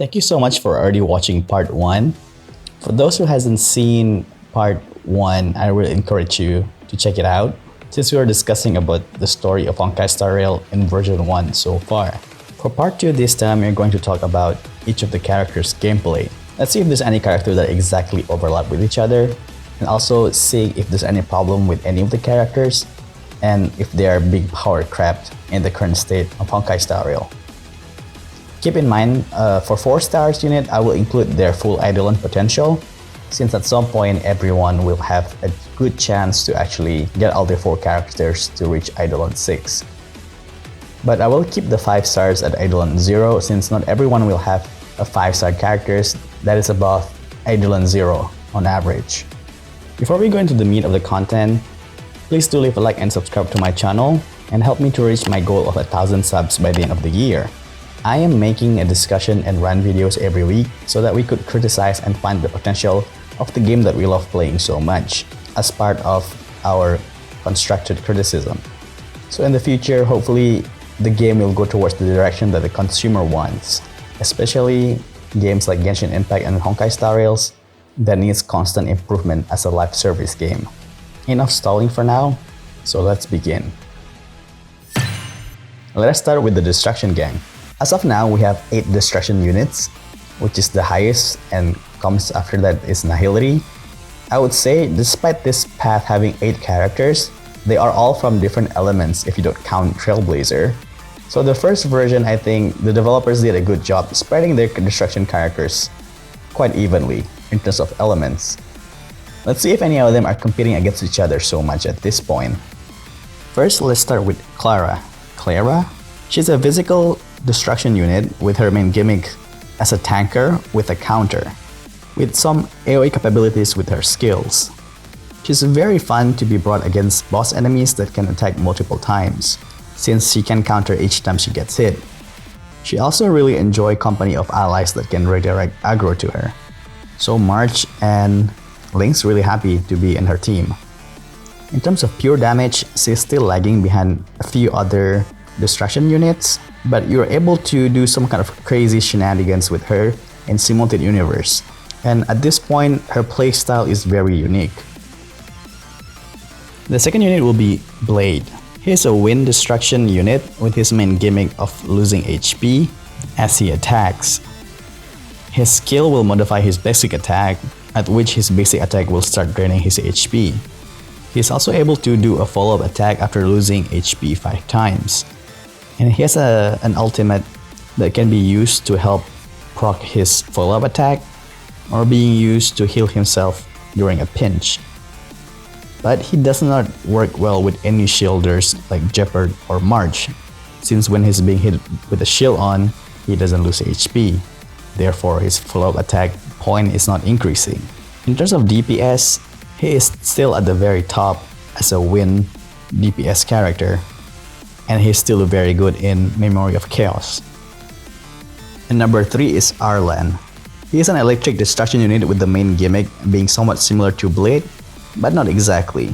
Thank you so much for already watching part 1. For those who hasn't seen part 1, I really encourage you to check it out since we are discussing about the story of Honkai Star Rail in version 1 so far. For part 2 this time, we're going to talk about each of the characters' gameplay. Let's see if there's any character that exactly overlap with each other, and also see if there's any problem with any of the characters, and if they are big power crept in the current state of Honkai Star Rail. Keep in mind, for 4 stars unit, I will include their full Eidolon potential, since at some point everyone will have a good chance to actually get all their 4 characters to reach Eidolon 6. But I will keep the 5 stars at Eidolon 0 since not everyone will have a 5-star characters that is above Eidolon 0 on average. Before we go into the meat of the content, please do leave a like and subscribe to my channel and help me to reach my goal of 1,000 subs by the end of the year. I am making a discussion and run videos every week so that we could criticize and find the potential of the game that we love playing so much as part of our constructed criticism. So in the future, hopefully the game will go towards the direction that the consumer wants, especially games like Genshin Impact and Honkai Star Rails that needs constant improvement as a live service game. Enough stalling for now, so let's begin. Let us start with the Destruction Gang. As of now, we have 8 Destruction units, which is the highest, and comes after that is Nihility. I would say, despite this path having 8 characters, they are all from different elements if you don't count Trailblazer. So the first version, I think the developers did a good job spreading their Destruction characters quite evenly in terms of elements. Let's see if any of them are competing against each other so much at this point. First, let's start with Clara. Clara? She's a physical destruction unit with her main gimmick as a tanker with a counter, with some AoE capabilities with her skills. She's very fun to be brought against boss enemies that can attack multiple times, since she can counter each time she gets hit. She also really enjoys company of allies that can redirect aggro to her. So March and Link's really happy to be in her team. In terms of pure damage, she's still lagging behind a few other destruction units, but you're able to do some kind of crazy shenanigans with her in Simultaneous Universe. And at this point, her playstyle is very unique. The second unit will be Blade. He's a wind destruction unit with his main gimmick of losing HP as he attacks. His skill will modify his basic attack, at which his basic attack will start draining his HP. He's also able to do a follow-up attack after losing HP 5 times. And he has an ultimate that can be used to help proc his follow-up attack or being used to heal himself during a pinch. But he does not work well with any shielders like Jeopard or March, since when he's being hit with a shield on, he doesn't lose HP. Therefore, his follow-up attack point is not increasing. In terms of DPS, he is still at the very top as a wind DPS character, and he's still very good in Memory of Chaos. And number 3 is Arlan. He is an electric destruction unit with the main gimmick being somewhat similar to Blade, but not exactly.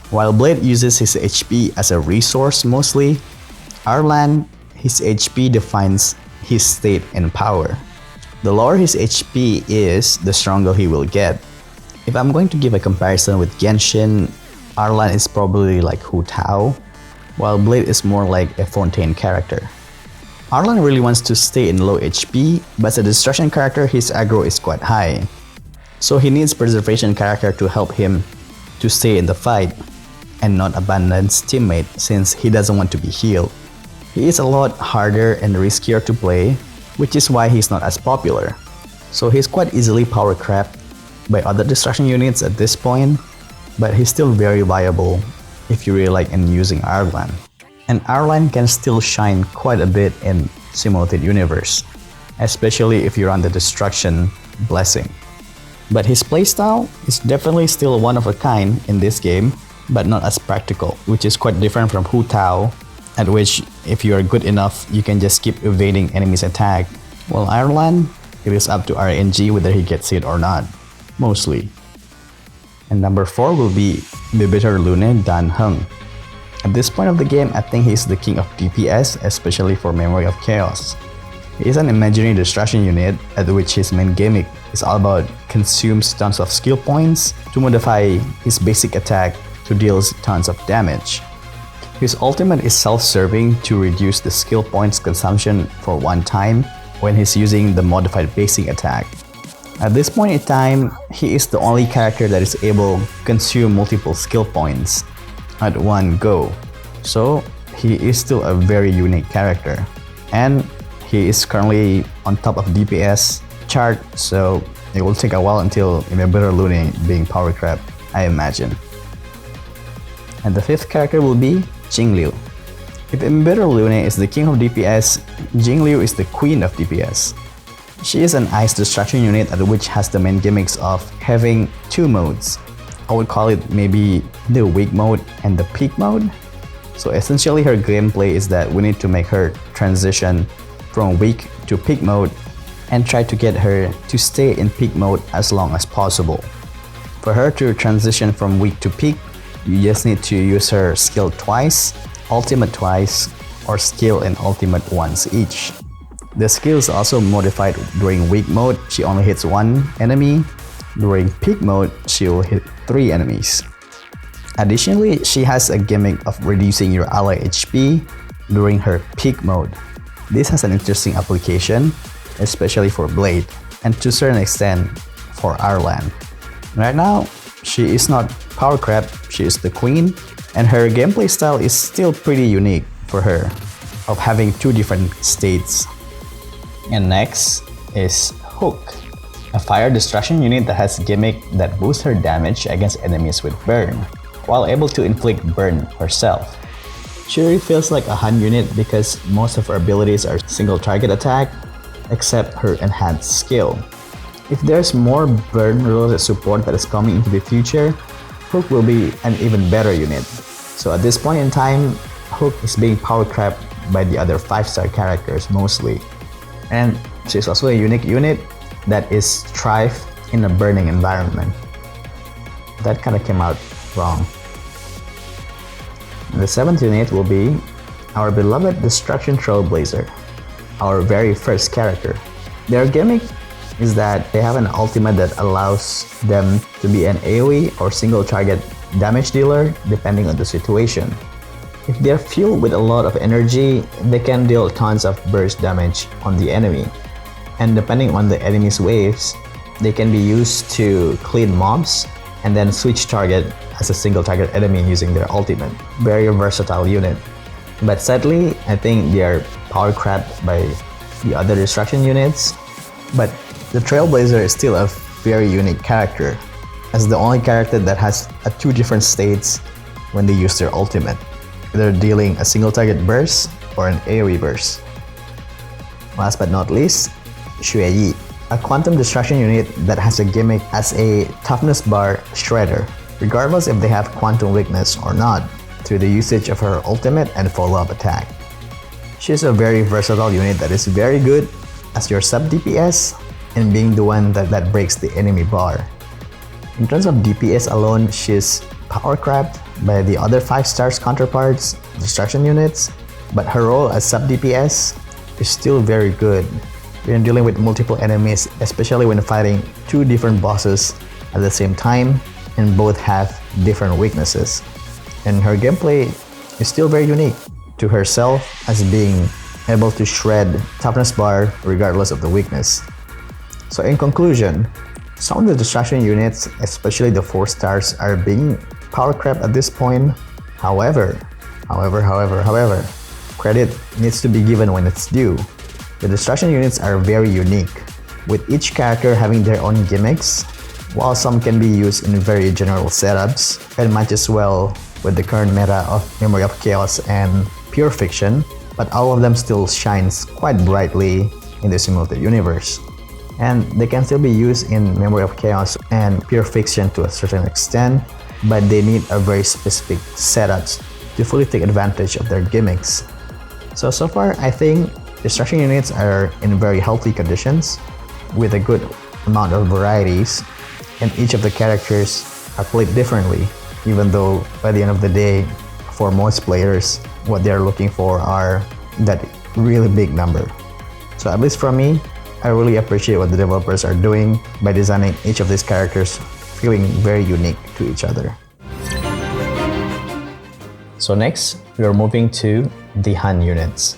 While Blade uses his HP as a resource mostly, Arlan, his HP defines his state and power. The lower his HP is, the stronger he will get. If I'm going to give a comparison with Genshin, Arlan is probably like Hu Tao, while Blade is more like a Fontaine character. Arlan really wants to stay in low HP, but as a destruction character, his aggro is quite high. So he needs preservation character to help him to stay in the fight and not abandon his teammate since he doesn't want to be healed. He is a lot harder and riskier to play, which is why he's not as popular. So he's quite easily power crept by other destruction units at this point, but he's still very viable if you really like in using Arlan. And Arlan can still shine quite a bit in Simultaneous Universe, especially if you're on the Destruction Blessing. But his playstyle is definitely still one of a kind in this game, but not as practical, which is quite different from Hu Tao, at which if you are good enough, you can just keep evading enemies' attack. While Arlan, it is up to RNG whether he gets hit or not, mostly. And number 4 will be Bibitter Lune Dan Heng. At this point of the game, I think he's the king of DPS, especially for Memory of Chaos. He is an imaginary destruction unit at which his main gimmick is all about consumes tons of skill points to modify his basic attack to deal tons of damage. His ultimate is self-serving to reduce the skill points consumption for one time when he's using the modified basic attack. At this point in time, he is the only character that is able to consume multiple skill points at one go. So he is still a very unique character. And he is currently on top of DPS chart, so it will take a while until Embittered Lune being power crap, I imagine. And the fifth character will be Jingliu. If Embittered Lune is the king of DPS, Jingliu is the queen of DPS. She is an ice destruction unit at which has the main gimmicks of having two modes. I would call it maybe the weak mode and the peak mode. So essentially her gameplay is that we need to make her transition from weak to peak mode and try to get her to stay in peak mode as long as possible. For her to transition from weak to peak, you just need to use her skill twice, ultimate twice, or skill and ultimate once each. The skill is also modified. During weak mode, she only hits one enemy. During peak mode, she will hit 3 enemies. Additionally, she has a gimmick of reducing your ally HP during her peak mode. This has an interesting application, especially for Blade, and to a certain extent for Arlan. Right now, she is not power crap, she is the queen, and her gameplay style is still pretty unique for her, of having 2 different states. And next is Hook, a fire destruction unit that has a gimmick that boosts her damage against enemies with burn, while able to inflict burn herself. She really feels like a Han unit because most of her abilities are single target attack, except her enhanced skill. If there's more burn related support that is coming into the future, Hook will be an even better unit. So at this point in time, Hook is being power crapped by the other 5-star characters mostly. And she's also a unique unit that is thrive in a burning environment. That kind of came out wrong. The 7th unit will be our beloved Destruction Trailblazer, our very first character. Their gimmick is that they have an ultimate that allows them to be an AoE or single target damage dealer depending on the situation. If they're fueled with a lot of energy, they can deal tons of burst damage on the enemy. And depending on the enemy's waves, they can be used to clean mobs and then switch target as a single target enemy using their ultimate. Very versatile unit. But sadly, I think they are power crapped by the other destruction units. But the Trailblazer is still a very unique character, as the only character that has 2 different states when they use their ultimate, either dealing a single target burst or an AoE burst. Last but not least, Xueyi, a quantum destruction unit that has a gimmick as a toughness bar shredder, regardless if they have quantum weakness or not, through the usage of her ultimate and follow-up attack. She is a very versatile unit that is very good as your sub DPS and being the one that breaks the enemy bar. In terms of DPS alone, she's power crapped by the other 5 stars counterparts, destruction units, but her role as sub DPS is still very good when dealing with multiple enemies, especially when fighting 2 different bosses at the same time and both have different weaknesses. And her gameplay is still very unique to herself as being able to shred toughness bar regardless of the weakness. So in conclusion, some of the destruction units, especially the 4 stars, are being power crapped at this point. However, credit needs to be given when it's due. The destruction units are very unique, with each character having their own gimmicks. While some can be used in very general setups and matches well with the current meta of Memory of Chaos and Pure Fiction, but all of them still shines quite brightly in the simulated universe. And they can still be used in Memory of Chaos and Pure Fiction to a certain extent, but they need a very specific setups to fully take advantage of their gimmicks. So far, I think destruction units are in very healthy conditions with a good amount of varieties, and each of the characters are played differently, even though by the end of the day, for most players, what they're looking for are that really big number. So at least for me, I really appreciate what the developers are doing by designing each of these characters feeling very unique to each other. So next, we are moving to the Han units.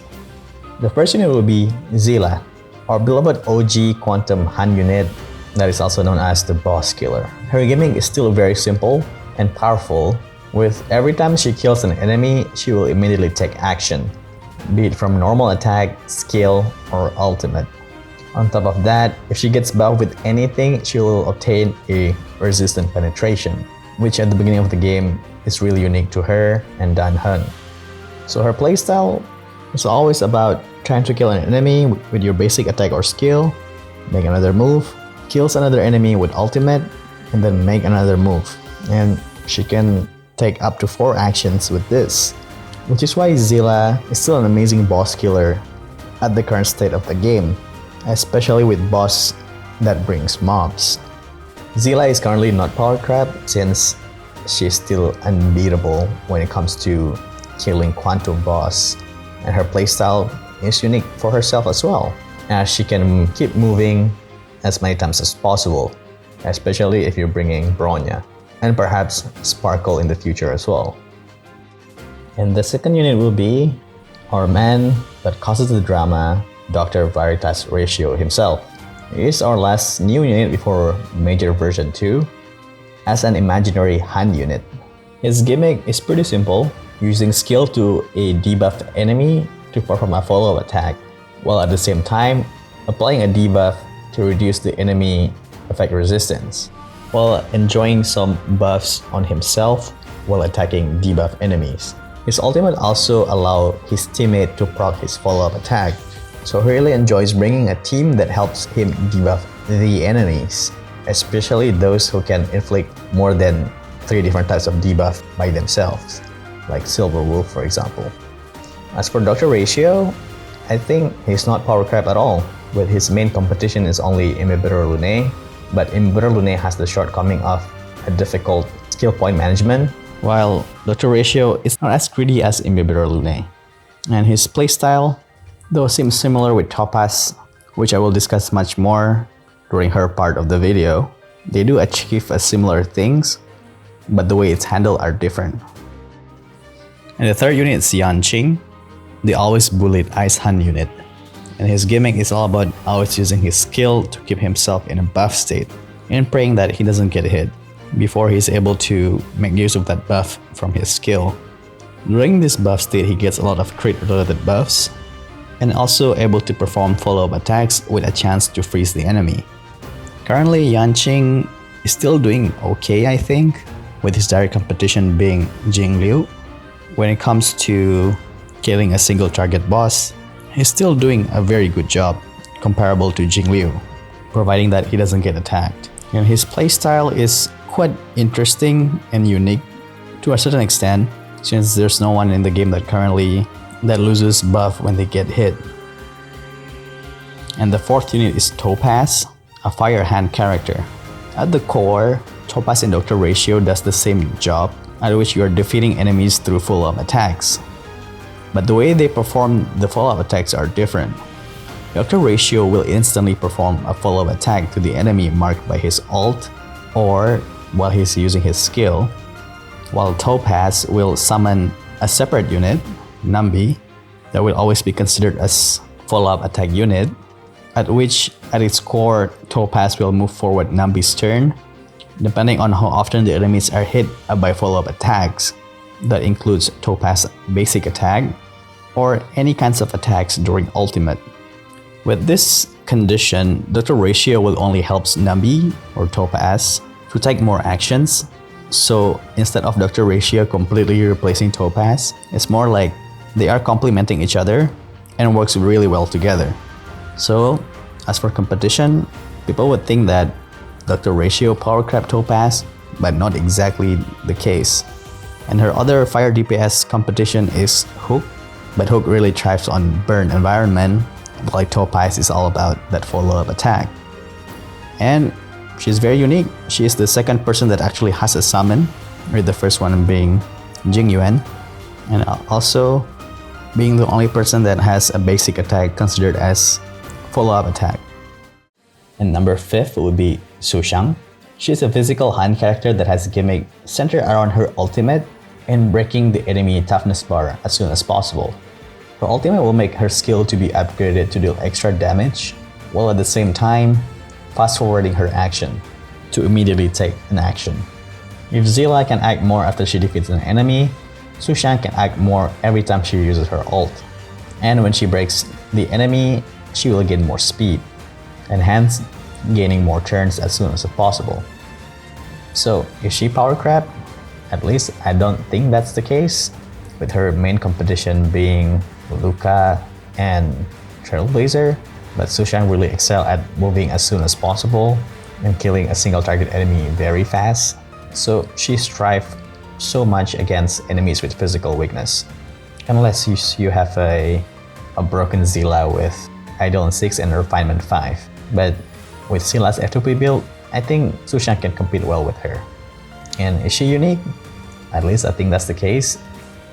The first unit will be Zilla, our beloved OG Quantum Han unit that is also known as the Boss Killer. Her gimmick is still very simple and powerful. With every time she kills an enemy, she will immediately take action, be it from normal attack, skill, or ultimate. On top of that, if she gets buffed with anything, she will obtain a resistant penetration, which at the beginning of the game is really unique to her and Dan Hun. So her playstyle is always about trying to kill an enemy with your basic attack or skill, make another move, kills another enemy with ultimate, and then make another move. And she can take up to 4 actions with this, which is why Zilla is still an amazing boss killer at the current state of the game, especially with boss that brings mobs. Zilla is currently not power crap since she's still unbeatable when it comes to killing Quantum boss, and her playstyle is unique for herself as well, as she can keep moving as many times as possible, especially if you're bringing Bronya, and perhaps Sparkle in the future as well. And the second unit will be our man that causes the drama, Dr. Veritas Ratio himself. He is our last new unit before Major version 2 as an imaginary Han unit. His gimmick is pretty simple, using skill to a debuffed enemy to perform a follow-up attack, while at the same time applying a debuff to reduce the enemy effect resistance, while enjoying some buffs on himself while attacking debuff enemies. His ultimate also allows his teammate to proc his follow-up attack, so he really enjoys bringing a team that helps him debuff the enemies, especially those who can inflict more than 3 different types of debuff by themselves, like Silver Wolf for example. As for Dr. Ratio, I think he's not power crap at all, with his main competition is only Imbibitor Lune, but Imbibitor Lune has the shortcoming of a difficult skill point management, while Dr. Ratio is not as greedy as Imbibitor Lune. And his playstyle, though, seems similar with Topaz, which I will discuss much more during her part of the video. They do achieve a similar things, but the way it's handled are different. And the third unit is Yanqing, the always bullied Ice Han unit. And his gimmick is all about always using his skill to keep himself in a buff state and praying that he doesn't get hit before he's able to make use of that buff from his skill. During this buff state, he gets a lot of crit related buffs and also able to perform follow-up attacks with a chance to freeze the enemy. Currently, Yanqing is still doing okay, I think, with his direct competition being Jingliu. When it comes to killing a single target boss, he's still doing a very good job, comparable to Jingliu, providing that he doesn't get attacked. And his playstyle is quite interesting and unique to a certain extent, since there's no one in the game that loses buff when they get hit. And the fourth unit is Topaz, a Fire Hand character. At the core, Topaz and Dr. Ratio does the same job, at which you are defeating enemies through follow-up attacks. But the way they perform the follow-up attacks are different. Dr. Ratio will instantly perform a follow-up attack to the enemy marked by his ult or while he's using his skill, while Topaz will summon a separate unit, Nambi, that will always be considered as follow-up attack unit, at its core, Topaz will move forward Nambi's turn, depending on how often the enemies are hit by follow-up attacks. That includes Topaz basic attack or any kinds of attacks during ultimate. With this condition, Dr. Ratio will only help Nambi or Topaz to take more actions. So instead of Dr. Ratio completely replacing Topaz, it's more like they are complementing each other and works really well together. So as for competition, people would think that Dr. Ratio power crap Topaz, but not exactly the case. And her other fire DPS competition is Hook, but Hook really thrives on burn environment, while Topaz is all about that follow-up attack. And she's very unique. She is the second person that actually has a summon, with the first one being Jingyuan, and also being the only person that has a basic attack considered as follow-up attack. And number 5 would be Sushang. She's a physical Han character that has a gimmick centered around her ultimate and breaking the enemy toughness bar as soon as possible. Her ultimate will make her skill to be upgraded to deal extra damage, while at the same time, fast-forwarding her action to immediately take an action. If Zilla can act more after she defeats an enemy, Sushang can act more every time she uses her ult. And when she breaks the enemy, she will gain more speed, and hence gaining more turns as soon as possible. So is she power crap? At least I don't think that's the case, with her main competition being Luca and Trailblazer, but Sushang really excel at moving as soon as possible and killing a single target enemy very fast, so she strives so much against enemies with physical weakness. Unless you have a broken Zilla with Eidolon 6 and Refinement 5. But with Zilla's F2P build, I think Sushang can compete well with her. And is she unique? At least I think that's the case.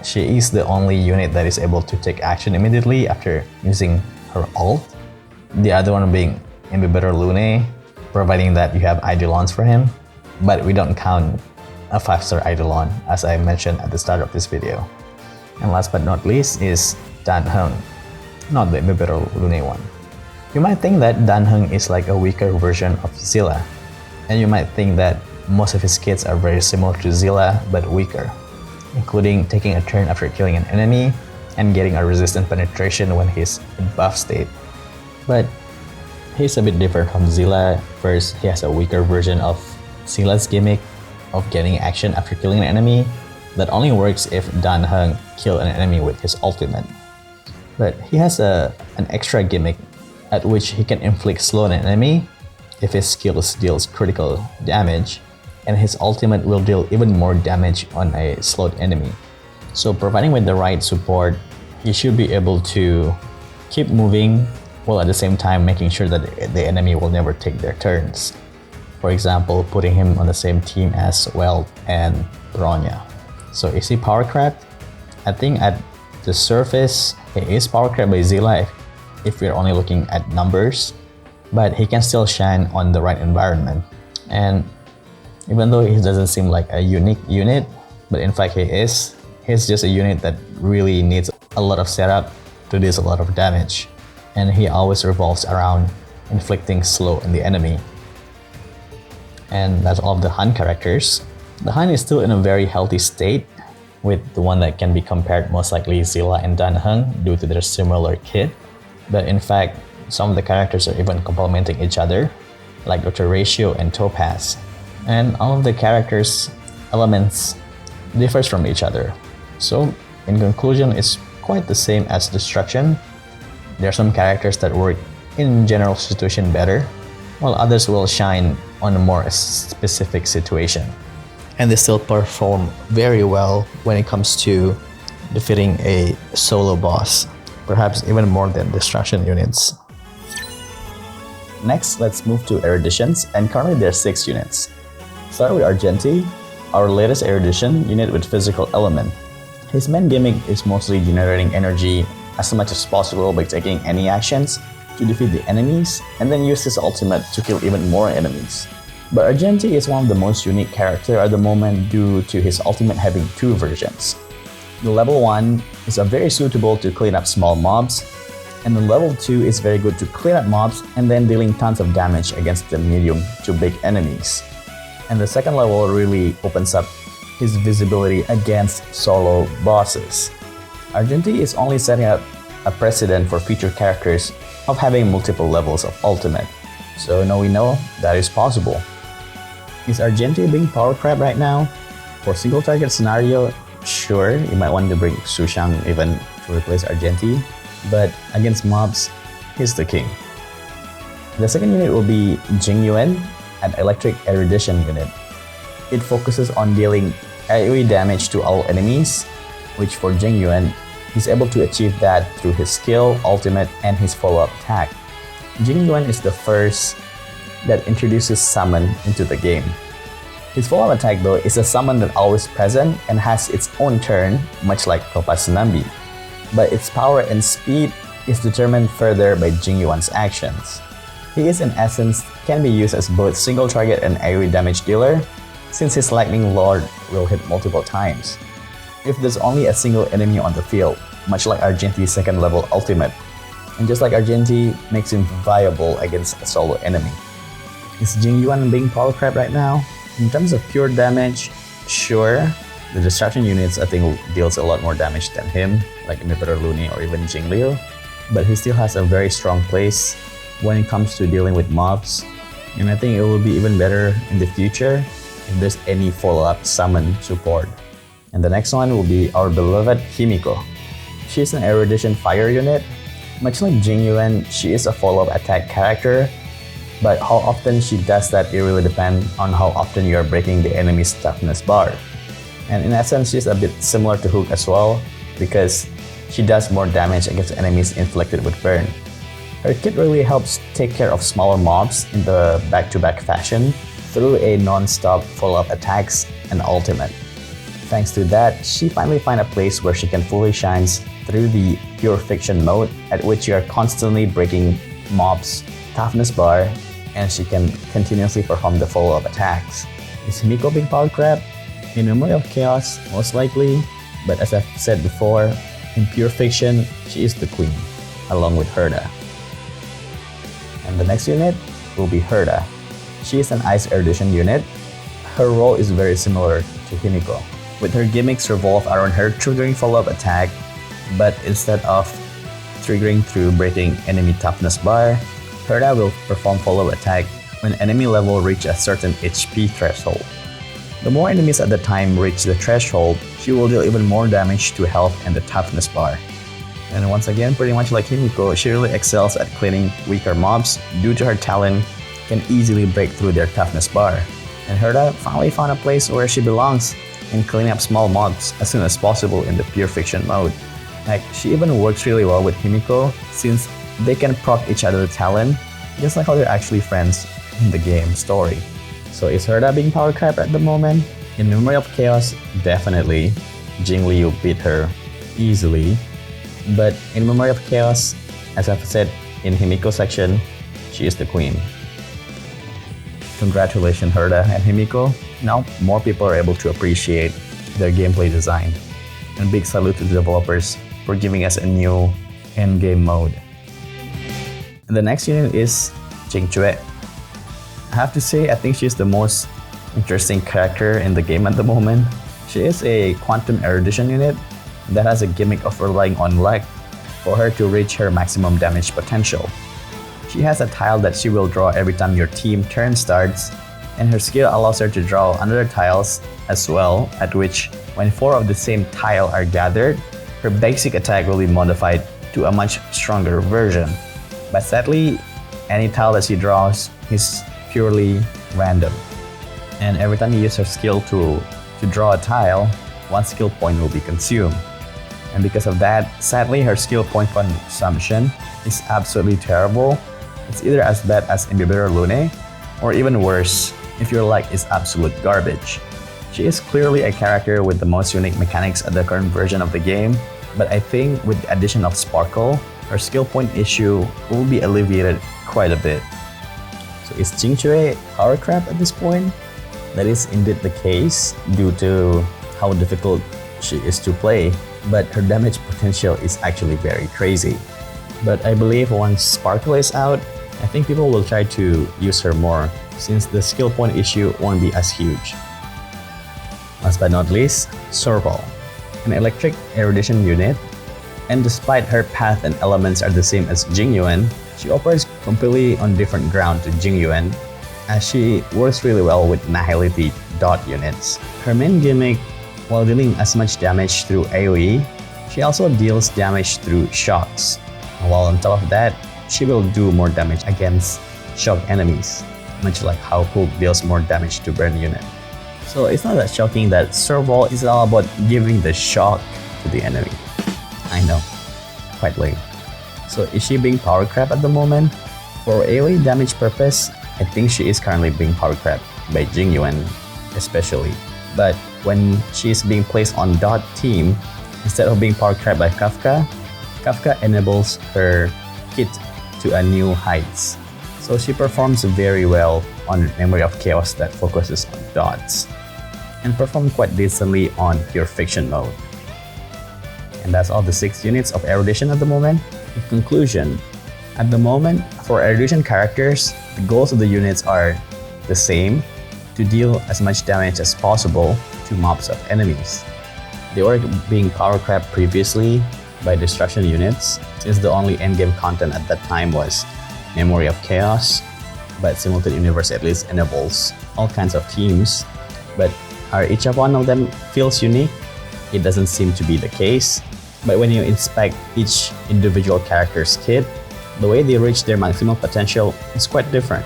She is the only unit that is able to take action immediately after using her ult. The other one being Imbibitor Lune, providing that you have Eidolons for him. But we don't count a 5-star Eidolon, as I mentioned at the start of this video. And last but not least is Dan Heng, not the Imbibitor Lune one. You might think that Dan Heng is like a weaker version of Zilla, and you might think that most of his kits are very similar to Zilla but weaker, including taking a turn after killing an enemy and getting a resistant penetration when he's in buff state. But he's a bit different from Zilla. First, he has a weaker version of Zilla's gimmick of getting action after killing an enemy that only works if Dan Heng kills an enemy with his ultimate. But he has an extra gimmick at which he can inflict slow on an enemy if his skills deals critical damage, and his ultimate will deal even more damage on a slowed enemy. So providing with the right support, he should be able to keep moving while at the same time making sure that the enemy will never take their turns. For example, putting him on the same team as Weld and Bronya. So is he power crap? I think at the surface, he is power crap by Zilla if we're only looking at numbers, but he can still shine on the right environment. And even though he doesn't seem like a unique unit, but in fact he's just a unit that really needs a lot of setup to deal a lot of damage. And he always revolves around inflicting slow on the enemy. And that's all of the Han characters. The Han is still in a very healthy state, with the one that can be compared most likely Zilla and Dan Heng due to their similar kit. But in fact, some of the characters are even complementing each other, like Dr. Ratio and Topaz. And all of the characters' elements differs from each other. So in conclusion, it's quite the same as Destruction. There are some characters that work in general situation better, while others will shine on a more specific situation. And they still perform very well when it comes to defeating a solo boss, perhaps even more than Destruction units. Next, let's move to eruditions, and currently there are 6 units. Start with Argenti, our latest erudition unit with physical element. His main gimmick is mostly generating energy as much as possible by taking any actions to defeat the enemies, and then use his ultimate to kill even more enemies. But Argenti is one of the most unique characters at the moment due to his ultimate having 2 versions. The level 1 is very suitable to clean up small mobs, and the level 2 is very good to clean up mobs and then dealing tons of damage against the medium to big enemies. And the second level really opens up his visibility against solo bosses. Argenti is only setting up a precedent for future characters of having multiple levels of ultimate. So now we know that is possible. Is Argenti being power crap right now? For single target scenario, sure, you might want to bring Sushang even to replace Argenti, but against mobs, he's the king. The second unit will be Jingyuan, an electric erudition unit. It focuses on dealing AoE damage to all enemies, which for Jingyuan, he's able to achieve that through his skill, ultimate, and his follow-up attack. Jingyuan is the first that introduces summon into the game. His follow-up attack though is a summon that always present and has its own turn, much like Topaz Tsunami. But its power and speed is determined further by Jingyuan's actions. He is in essence can be used as both single target and AoE damage dealer, since his Lightning Lord will hit multiple times. If there's only a single enemy on the field, much like Argenti's second level ultimate, and just like Argenti makes him viable against a solo enemy. Is Jingyuan being power crap right now? In terms of pure damage, sure, the distraction units I think deals a lot more damage than him, like Emperor Lune or even Jingliu, but he still has a very strong place when it comes to dealing with mobs, and I think it will be even better in the future if there's any follow-up summon support. And the next one will be our beloved Himiko. She's an Erudition Fire unit. Much like Jingyuan, she is a follow-up attack character, but how often she does that it really depends on how often you are breaking the enemy's toughness bar. And in essence, she's a bit similar to Hook as well, because she does more damage against enemies inflicted with burn. Her kit really helps take care of smaller mobs in the back-to-back fashion through a non-stop follow-up attacks and ultimate. Thanks to that, she finally finds a place where she can fully shine through the pure fiction mode, at which you are constantly breaking mobs' toughness bar, and she can continuously perform the follow-up attacks. Is Himiko being power crap? In Memory of Chaos, most likely, but as I've said before, in pure fiction, she is the queen, along with Herda. And the next unit will be Herda. She is an Ice Erudition unit. Her role is very similar to Himiko, with her gimmicks revolve around her triggering follow-up attack, but instead of triggering through breaking enemy toughness bar, Herda will perform follow-up attack when enemy level reach a certain HP threshold. The more enemies at the time reach the threshold, she will deal even more damage to health and the toughness bar. And once again, pretty much like Himiko, she really excels at cleaning weaker mobs due to her talent can easily break through their toughness bar. And Herda finally found a place where she belongs in cleaning up small mobs as soon as possible in the pure fiction mode. Like, she even works really well with Himiko since they can proc each other's talent, just like how they're actually friends in the game story. So is Herda being power crap at the moment? In Memory of Chaos, definitely. Jingliu beat her easily. But in Memory of Chaos, as I've said in Himiko section, she is the queen. Congratulations Herda and Himiko. Now more people are able to appreciate their gameplay design. And big salute to the developers for giving us a new endgame mode. And the next unit is Jingchue. I have to say, I think she's the most interesting character in the game at the moment. She is a Quantum Erudition unit that has a gimmick of relying on luck for her to reach her maximum damage potential. She has a tile that she will draw every time your team turn starts, and her skill allows her to draw another tiles as well, at which when 4 of the same tile are gathered, her basic attack will be modified to a much stronger version. But sadly, any tile that she draws is purely random. And every time you use her skill to draw a tile, 1 skill point will be consumed. And because of that, sadly her skill point consumption is absolutely terrible. It's either as bad as Emperor Lune, or even worse, if your luck is absolute garbage. She is clearly a character with the most unique mechanics at the current version of the game, but I think with the addition of Sparkle, her skill point issue will be alleviated quite a bit. So is Jingchue power crap at this point? That is indeed the case due to how difficult she is to play, but her damage potential is actually very crazy. But I believe once Sparkle is out, I think people will try to use her more since the skill point issue won't be as huge. Last but not least, Sorval, an electric erudition unit, and despite her path and elements are the same as Jingyuan, she operates completely on different ground to Jingyuan, as she works really well with Nihility dot units. Her main gimmick, while dealing as much damage through AoE, she also deals damage through shocks. While on top of that, she will do more damage against shock enemies, much like how Hook deals more damage to burn unit. So it's not that shocking that Sorval is all about giving the shock to the enemy. I know, quite lame. So is she being power crap at the moment? For AoE damage purpose, I think she is currently being power crap by Jingyuan especially. But when she is being placed on dot team, instead of being power crap by Kafka, Kafka enables her kit to a new heights. So she performs very well on Memory of Chaos that focuses on dots, and performed quite decently on Pure Fiction mode. And that's all the 6 units of erudition at the moment. In conclusion, at the moment, for erudition characters, the goals of the units are the same: to deal as much damage as possible to mobs of enemies. They were being power crept previously by destruction units, since the only endgame content at that time was Memory of Chaos, but Simulated Universe at least enables all kinds of teams. But are each one of them feels unique? It doesn't seem to be the case. But when you inspect each individual character's kit, the way they reach their maximum potential is quite different.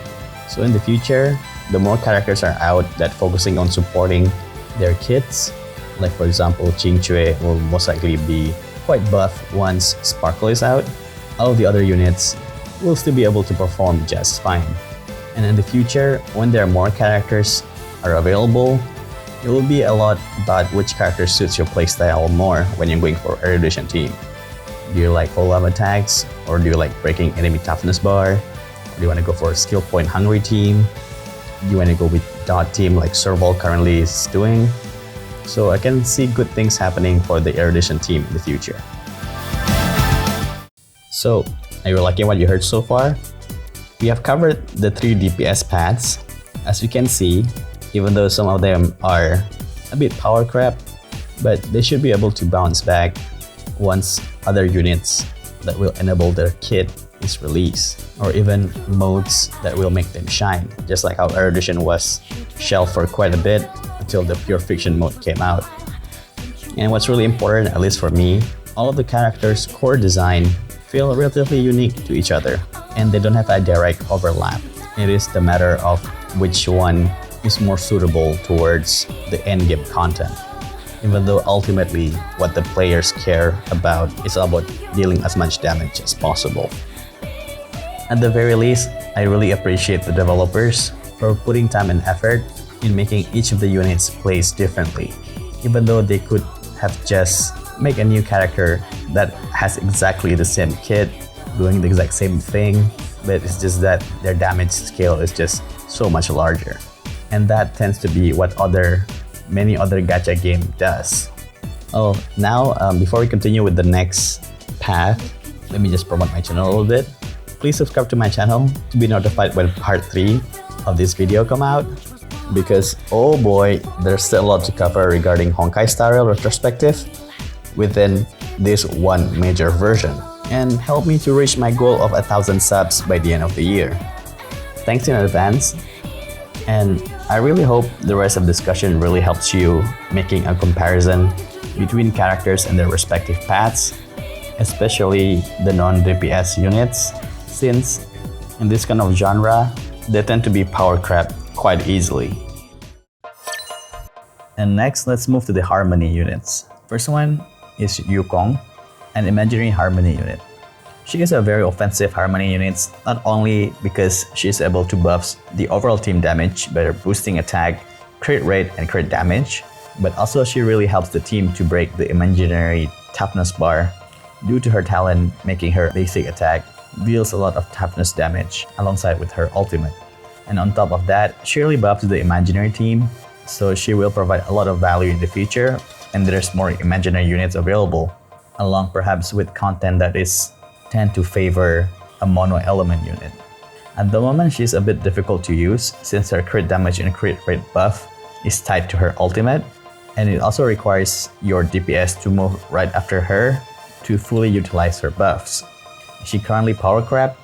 So in the future, the more characters are out that focusing on supporting their kits, like for example, Qingque will most likely be quite buff once Sparkle is out. All of the other units will still be able to perform just fine. And in the future, when there are more characters are available, it will be a lot about which character suits your playstyle more when you're going for erudition team. Do you like full-up attacks, or do you like breaking enemy toughness bar? Or do you want to go for a skill point hungry team? Do you want to go with dot team like Serval currently is doing? So I can see good things happening for the erudition team in the future. So, are you liking what you heard so far? We have covered the 3 DPS paths. As you can see, even though some of them are a bit power crap, but they should be able to bounce back once other units that will enable their kit is released, or even modes that will make them shine, just like how erudition was shelved for quite a bit until the Pure Fiction mode came out. And what's really important, at least for me, all of the characters' core design feel relatively unique to each other, and they don't have a direct overlap. It is the matter of which one is more suitable towards the endgame content, even though ultimately what the players care about is about dealing as much damage as possible. At the very least, I really appreciate the developers for putting time and effort in making each of the units plays differently, even though they could have just make a new character that has exactly the same kit, doing the exact same thing, but it's just that their damage scale is just so much larger. And that tends to be what many other gacha game does. Oh, now before we continue with the next path, let me just promote my channel a little bit. Please subscribe to my channel to be notified when part 3 of this video come out, because oh boy, there's still a lot to cover regarding Honkai Star Rail Retrospective within this one major version, and help me to reach my goal of 1,000 subs by the end of the year. Thanks in advance, and I really hope the rest of the discussion really helps you making a comparison between characters and their respective paths, especially the non-DPS units, since in this kind of genre, they tend to be power crept quite easily. And next, let's move to the harmony units. First one is Yukong, an imaginary harmony unit. She is a very offensive harmony unit, not only because she is able to buff the overall team damage by boosting attack, crit rate, and crit damage, but also she really helps the team to break the imaginary toughness bar due to her talent making her basic attack deals a lot of toughness damage alongside with her ultimate. And on top of that, she really buffs the imaginary team, so she will provide a lot of value in the future, and there's more imaginary units available, along perhaps with content that tend to favor a mono element unit. At the moment, she's a bit difficult to use since her crit damage and crit rate buff is tied to her ultimate, and it also requires your DPS to move right after her to fully utilize her buffs. Is she currently power crept?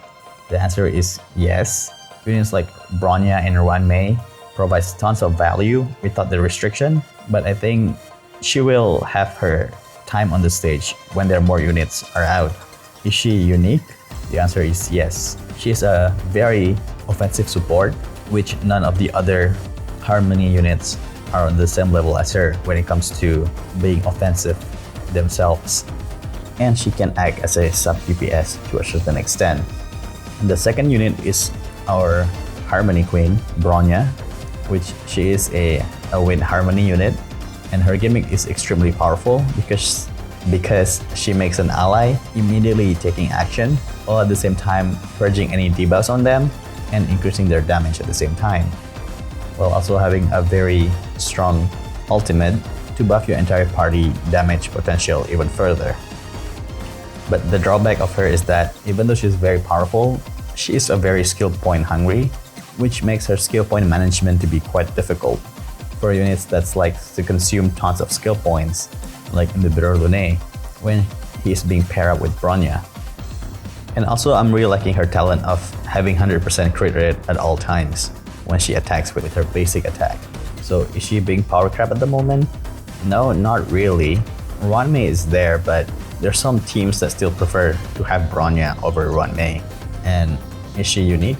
The answer is yes. Units like Bronya and Ruanmei provides tons of value without the restriction, but I think she will have her time on the stage when there are more units are out. Is she unique? The answer is yes. She is a very offensive support, which none of the other harmony units are on the same level as her when it comes to being offensive themselves. And she can act as a sub DPS to a certain extent. And the second unit is our harmony queen, Bronya, which she is a wind harmony unit, and her gimmick is extremely powerful because because she makes an ally immediately taking action, while at the same time purging any debuffs on them and increasing their damage at the same time, while also having a very strong ultimate to buff your entire party damage potential even further. But the drawback of her is that even though she's very powerful, she is a very skill point hungry, which makes her skill point management to be quite difficult for units that's like to consume tons of skill points, like in the Bitter Lune, when he's being paired up with Bronya. And also, I'm really liking her talent of having 100% crit rate at all times when she attacks with her basic attack. So is she being power crap at the moment? No, not really. Ruanmei is there, but there's some teams that still prefer to have Bronya over Ruanmei. And is she unique?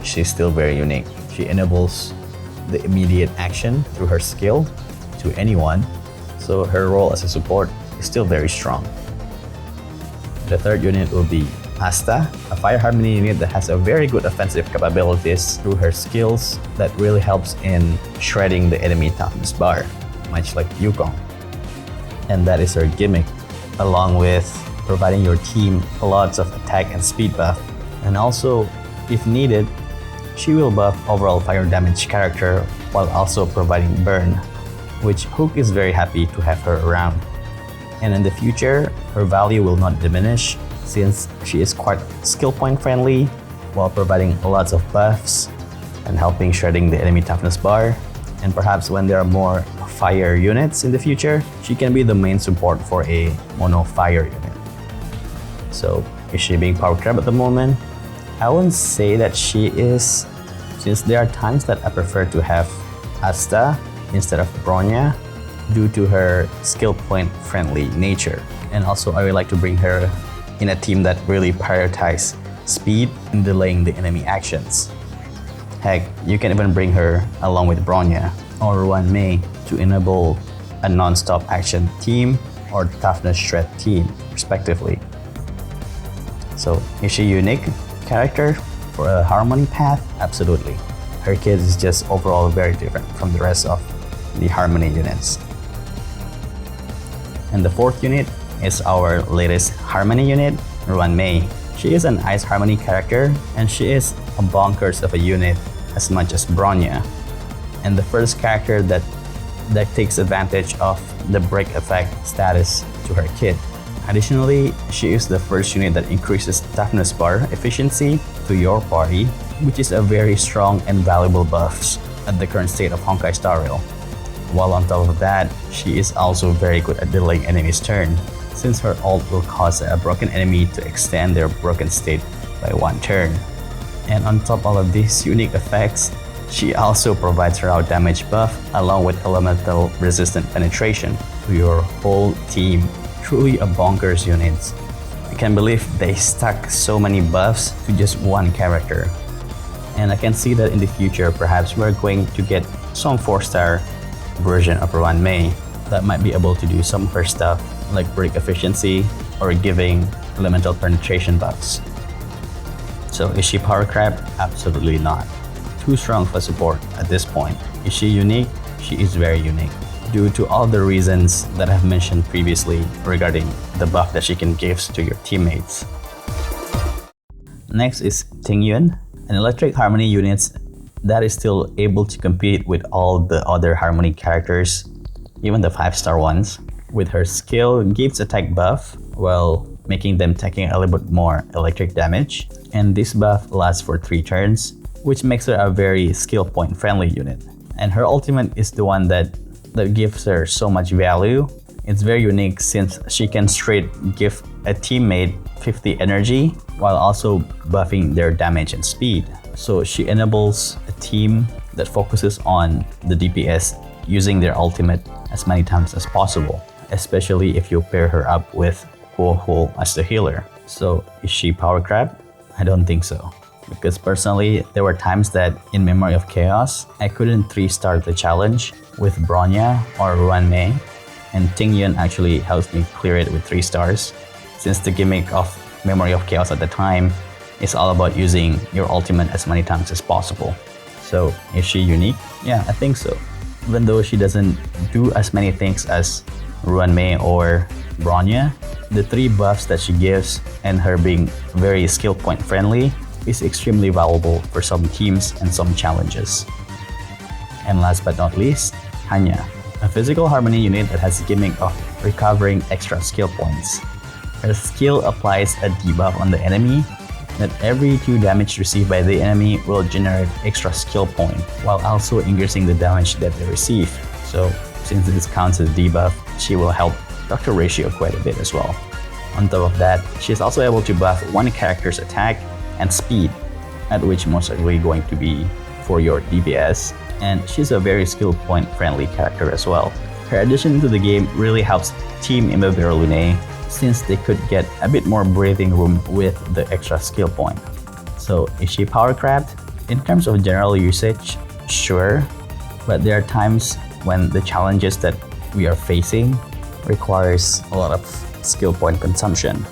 She's still very unique. She enables the immediate action through her skill to anyone, so her role as a support is still very strong. The third unit will be Asta, a Fire Harmony unit that has a very good offensive capabilities through her skills that really helps in shredding the enemy toughness bar, much like Yukong. And that is her gimmick, along with providing your team lots of attack and speed buff. And also, if needed, she will buff overall fire damage character while also providing burn, which Hook is very happy to have her around. And in the future, her value will not diminish since she is quite skill point friendly while providing lots of buffs and helping shredding the enemy toughness bar. And perhaps when there are more fire units in the future, she can be the main support for a mono fire unit. So is she being power crab at the moment? I wouldn't say that she is, since there are times that I prefer to have Asta instead of Bronya due to her skill point friendly nature. And also I would like to bring her in a team that really prioritizes speed in delaying the enemy actions. Heck, you can even bring her along with Bronya or Ruanmei to enable a non-stop action team or toughness shred team, respectively. So is she unique character for a harmony path? Absolutely. Her kit is just overall very different from the rest of the harmony units. And the fourth unit is our latest harmony unit, Ruanmei. She is an ice harmony character and she is a bonkers of a unit as much as Bronya, and the first character that takes advantage of the break effect status to her kit. Additionally, she is the first unit that increases toughness bar efficiency to your party, which is a very strong and valuable buff at the current state of Honkai Star Rail. While on top of that, she is also very good at delaying enemies' turn, since her ult will cause a broken enemy to extend their broken state by one turn. And on top of all of these unique effects, she also provides her out damage buff along with elemental resistant penetration to your whole team. Truly a bonkers unit. I can't believe they stuck so many buffs to just one character. And I can see that in the future perhaps we're going to get some 4-star version of Ruanmei that might be able to do some of her stuff like break efficiency or giving elemental penetration buffs. So is she power crab? Absolutely not. Too strong for support at this point. Is she unique? She is very unique, due to all the reasons that I've mentioned previously regarding the buff that she can give to your teammates. Next is Tingyun, an electric harmony unit that is still able to compete with all the other harmony characters, even the 5-star ones. With her skill gives attack buff while making them taking a little bit more electric damage, and this buff lasts for 3 turns, which makes her a very skill point friendly unit. And her ultimate is the one that gives her so much value. It's very unique since she can straight give a teammate 50 energy while also buffing their damage and speed. So she enables a team that focuses on the DPS using their ultimate as many times as possible, especially if you pair her up with Huo as the healer. So is she power crab? I don't think so. Because personally, there were times that in Memory of Chaos, I couldn't 3-star the challenge with Bronya or Ruanmei, and Tingyun actually helped me clear it with 3 stars, since the gimmick of Memory of Chaos at the time is all about using your ultimate as many times as possible. So is she unique? Yeah, I think so. Even though she doesn't do as many things as Ruanmei, or Bronya. The 3 buffs that she gives and her being very skill point friendly is extremely valuable for some teams and some challenges. And last but not least, Hanya, a physical harmony unit that has a gimmick of recovering extra skill points. Her skill applies a debuff on the enemy that every 2 damage received by the enemy will generate extra skill point while also increasing the damage that they receive. So since this counts as a debuff, she will help Dr. Ratio quite a bit as well. On top of that, she is also able to buff one character's attack and speed, at which most likely going to be for your DPS, and she's a very skill point friendly character as well. Her addition to the game really helps Team Imbabero Lune since they could get a bit more breathing room with the extra skill point. So is she power craft? In terms of general usage, sure, but there are times when the challenges that we are facing requires a lot of skill point consumption.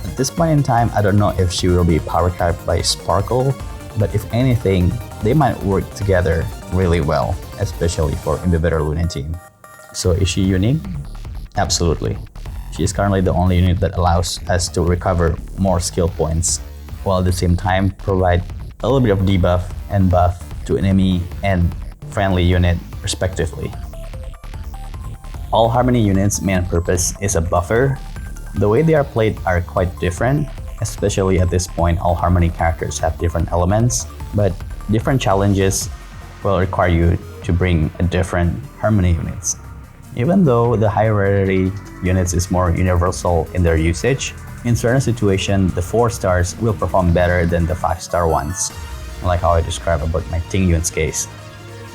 At this point in time, I don't know if she will be power craft by Sparkle, but if anything, they might work together really well, especially for Imbabero Lune team. So is she unique? Absolutely. She is currently the only unit that allows us to recover more skill points, while at the same time provide a little bit of debuff and buff to enemy and friendly unit respectively. All Harmony units' main purpose is a buffer. The way they are played are quite different, especially at this point all Harmony characters have different elements, but different challenges will require you to bring a different Harmony units. Even though the high rarity units is more universal in their usage, in certain situations the 4 stars will perform better than the 5-star ones, like how I described about my Ting Yun's case.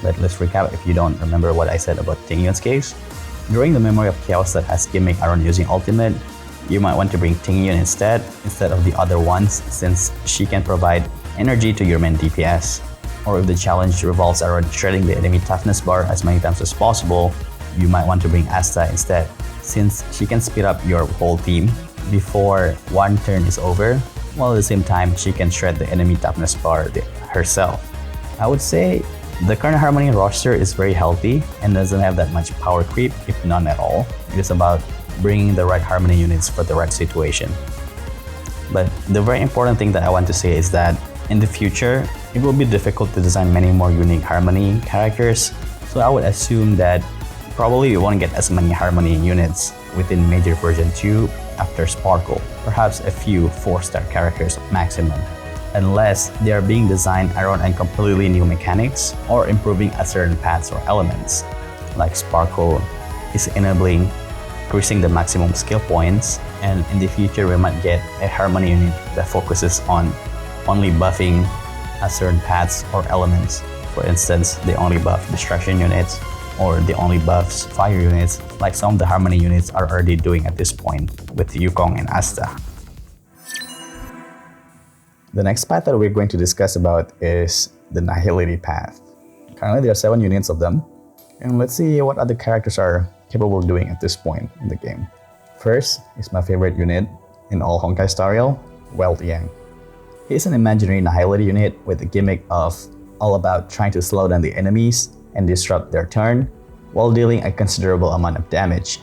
But let's recap if you don't remember what I said about Ting Yun's case. During the Memory of Chaos that has gimmick around using ultimate, you might want to bring Ting Yun instead of the other ones, since she can provide energy to your main DPS. Or if the challenge revolves around shredding the enemy toughness bar as many times as possible, you might want to bring Asta instead, since she can speed up your whole team before one turn is over, while at the same time she can shred the enemy toughness bar herself. I would say the current Harmony roster is very healthy and doesn't have that much power creep, if none at all. It is about bringing the right Harmony units for the right situation. But the very important thing that I want to say is that in the future, it will be difficult to design many more unique Harmony characters, so I would assume that probably you won't get as many Harmony units within Major version 2 after Sparkle, perhaps a few 4-star characters maximum, unless they are being designed around a completely new mechanics or improving a certain paths or elements, like Sparkle is enabling increasing the maximum skill points, and in the future we might get a Harmony unit that focuses on only buffing a certain paths or elements. For instance, they only buff destruction units, or they only buffs fire units, like some of the Harmony units are already doing at this point with Yukong and Asta. The next path that we're going to discuss about is the Nihility path. Currently there are 7 units of them, and let's see what other characters are capable of doing at this point in the game. First is my favorite unit in all Honkai Star Rail, Welt Yang. He is an imaginary Nihility unit with the gimmick of all about trying to slow down the enemies and disrupt their turn while dealing a considerable amount of damage.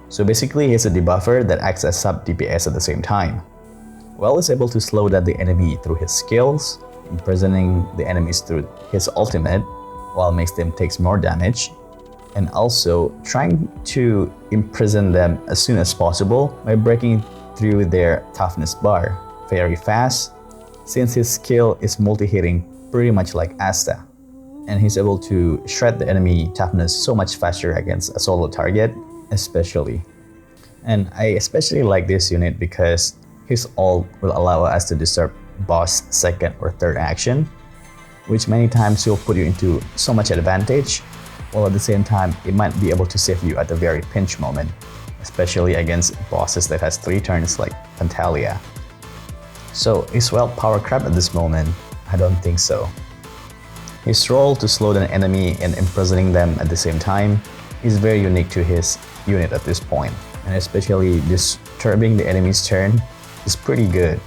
So basically he's a debuffer that acts as sub DPS at the same time. Well is able to slow down the enemy through his skills, imprisoning the enemies through his ultimate while makes them take more damage, and also trying to imprison them as soon as possible by breaking through their toughness bar very fast, since his skill is multi-hitting pretty much like Asta, and he's able to shred the enemy toughness so much faster against a solo target especially. And I especially like this unit because his ult will allow us to disturb boss second or third action, which many times will put you into so much advantage, while at the same time it might be able to save you at the very pinch moment, especially against bosses that has 3 turns like Pantalia. So is Welt power crap at this moment? I don't think so. His role to slow down an enemy and imprisoning them at the same time is very unique to his unit at this point, and especially disturbing the enemy's turn is pretty good.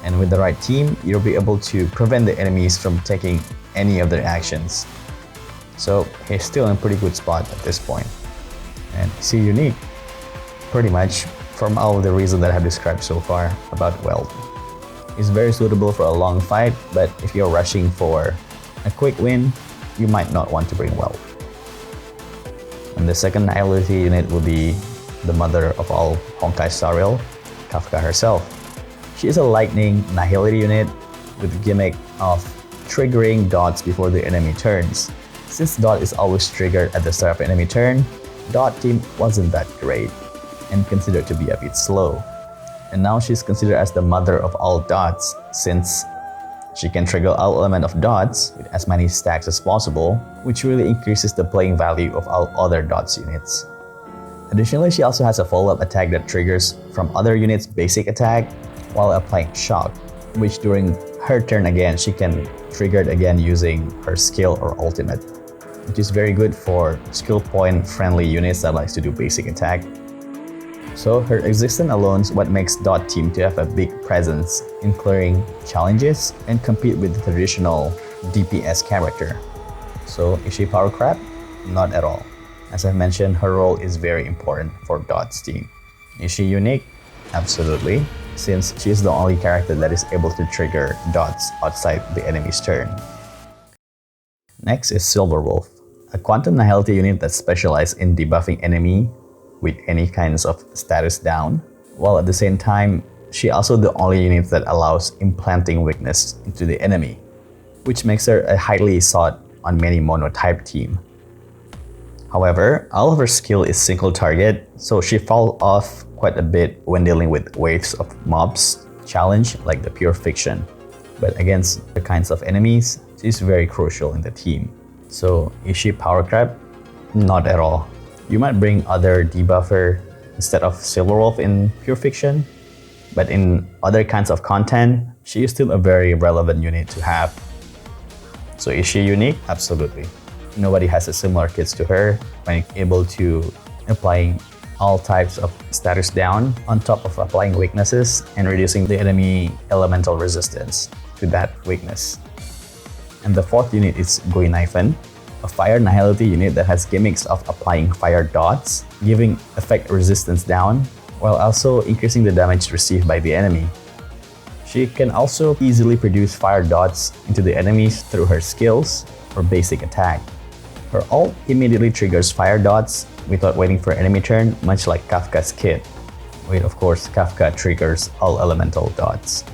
And with the right team, you'll be able to prevent the enemies from taking any of their actions. So he's still in a pretty good spot at this point. And is he unique? Pretty much, from all of the reasons that I have described so far about Weld. He's very suitable for a long fight, but if you're rushing for a quick win, you might not want to bring Weld. And the second nihility unit will be the mother of all Honkai Star Rail, Kafka herself. She is a lightning nihility unit with the gimmick of triggering dots before the enemy turns. Since dot is always triggered at the start of enemy turn, dot team wasn't that great and considered to be a bit slow. And now she's considered as the mother of all dots since she can trigger all element of dots with as many stacks as possible, which really increases the playing value of all other dots units. Additionally, she also has a follow-up attack that triggers from other units' basic attack while applying shock, which during her turn again, she can trigger it again using her skill or ultimate, which is very good for skill point friendly units that likes to do basic attack. So her existence alone is what makes Dot Team to have a big presence in clearing challenges and compete with the traditional DPS character. So is she power crap? Not at all. As I mentioned, her role is very important for Dot's team. Is she unique? Absolutely, since she is the only character that is able to trigger dots outside the enemy's turn. Next is Silverwolf, a quantum nihility unit that specializes in debuffing enemy with any kinds of status down, while at the same time, she also the only unit that allows implanting weakness into the enemy, which makes her a highly sought on many mono-type team. However, all of her skill is single target, so she falls off quite a bit when dealing with waves of mobs challenge like the pure fiction. But against the kinds of enemies, she's very crucial in the team. So is she power crap? Not at all. You might bring other debuffer instead of Silverwolf in pure fiction, but in other kinds of content, she is still a very relevant unit to have. So is she unique? Absolutely. Nobody has a similar kits to her when able to applying all types of status down on top of applying weaknesses and reducing the enemy elemental resistance to that weakness. And the fourth unit is Guinaifen, a fire nihility unit that has gimmicks of applying fire dots, giving effect resistance down, while also increasing the damage received by the enemy. She can also easily produce fire dots into the enemies through her skills or basic attack. Her ult immediately triggers fire dots without waiting for enemy turn, much like Kafka's kit, where of course Kafka triggers all elemental dots.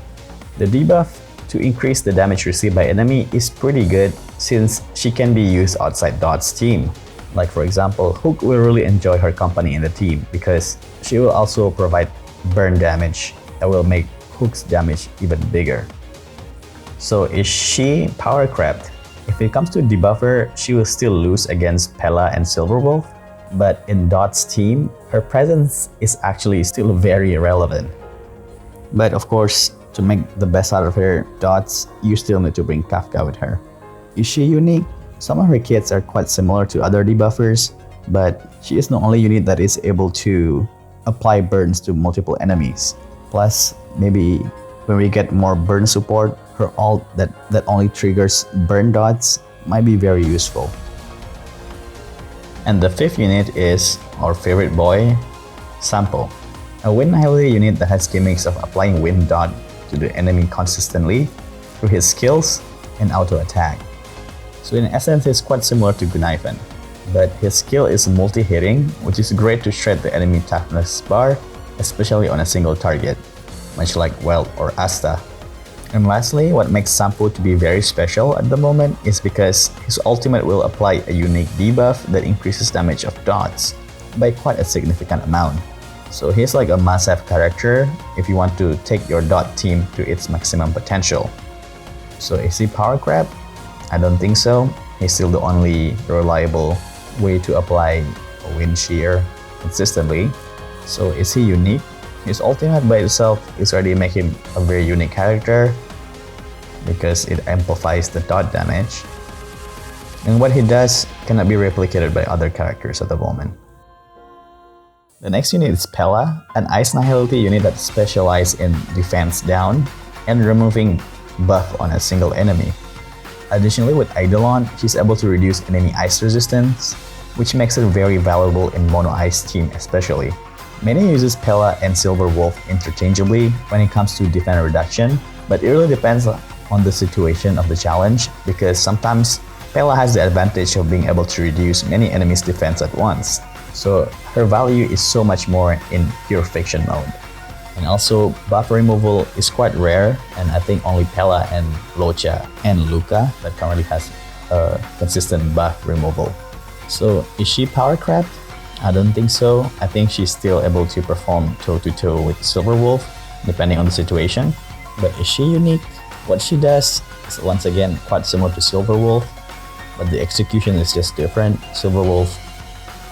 The debuff to increase the damage received by enemy is pretty good since she can be used outside Dot's team. Like for example, Hook will really enjoy her company in the team because she will also provide burn damage that will make Hook's damage even bigger. So is she power crapped? If it comes to debuffer, she will still lose against Pella and Silverwolf, but in Dot's team, her presence is actually still very relevant. But of course, to make the best out of her Dots, you still need to bring Kafka with her. Is she unique? Some of her kits are quite similar to other debuffers, but she is the only unit that is able to apply burns to multiple enemies. Plus, maybe when we get more burn support, her ult that only triggers burn dots might be very useful. And the fifth unit is our favorite boy, Sampo, a wind nihility unit that has gimmicks of applying wind dot to the enemy consistently through his skills and auto attack. So in essence, it's quite similar to Guinaifen, but his skill is multi-hitting, which is great to shred the enemy toughness bar, especially on a single target, much like Weld or Asta. And lastly, what makes Sampo to be very special at the moment is because his ultimate will apply a unique debuff that increases damage of dots by quite a significant amount. So he's like a must-have character if you want to take your dot team to its maximum potential. So is he power crap? I don't think so. He's still the only reliable way to apply a wind shear consistently. So is he unique? His ultimate by itself is already making him a very unique character because it amplifies the dot damage. And what he does cannot be replicated by other characters at the moment. The next unit is Pella, an ice nihility unit that specializes in defense down and removing buff on a single enemy. Additionally, with Eidolon, she's able to reduce enemy ice resistance which makes it very valuable in Mono Ice team especially. Many uses Pela and Silver Wolf interchangeably when it comes to defense reduction, but it really depends on the situation of the challenge, because sometimes Pela has the advantage of being able to reduce many enemies' defense at once, so her value is so much more in pure fiction mode. And also, buff removal is quite rare, and I think only Pela and Locha and Luca that currently has a consistent buff removal. So is she power crept? I don't think so. I think she's still able to perform toe-to-toe with Silver Wolf, depending on the situation. But is she unique? What she does is once again quite similar to Silver Wolf, but the execution is just different. Silver Wolf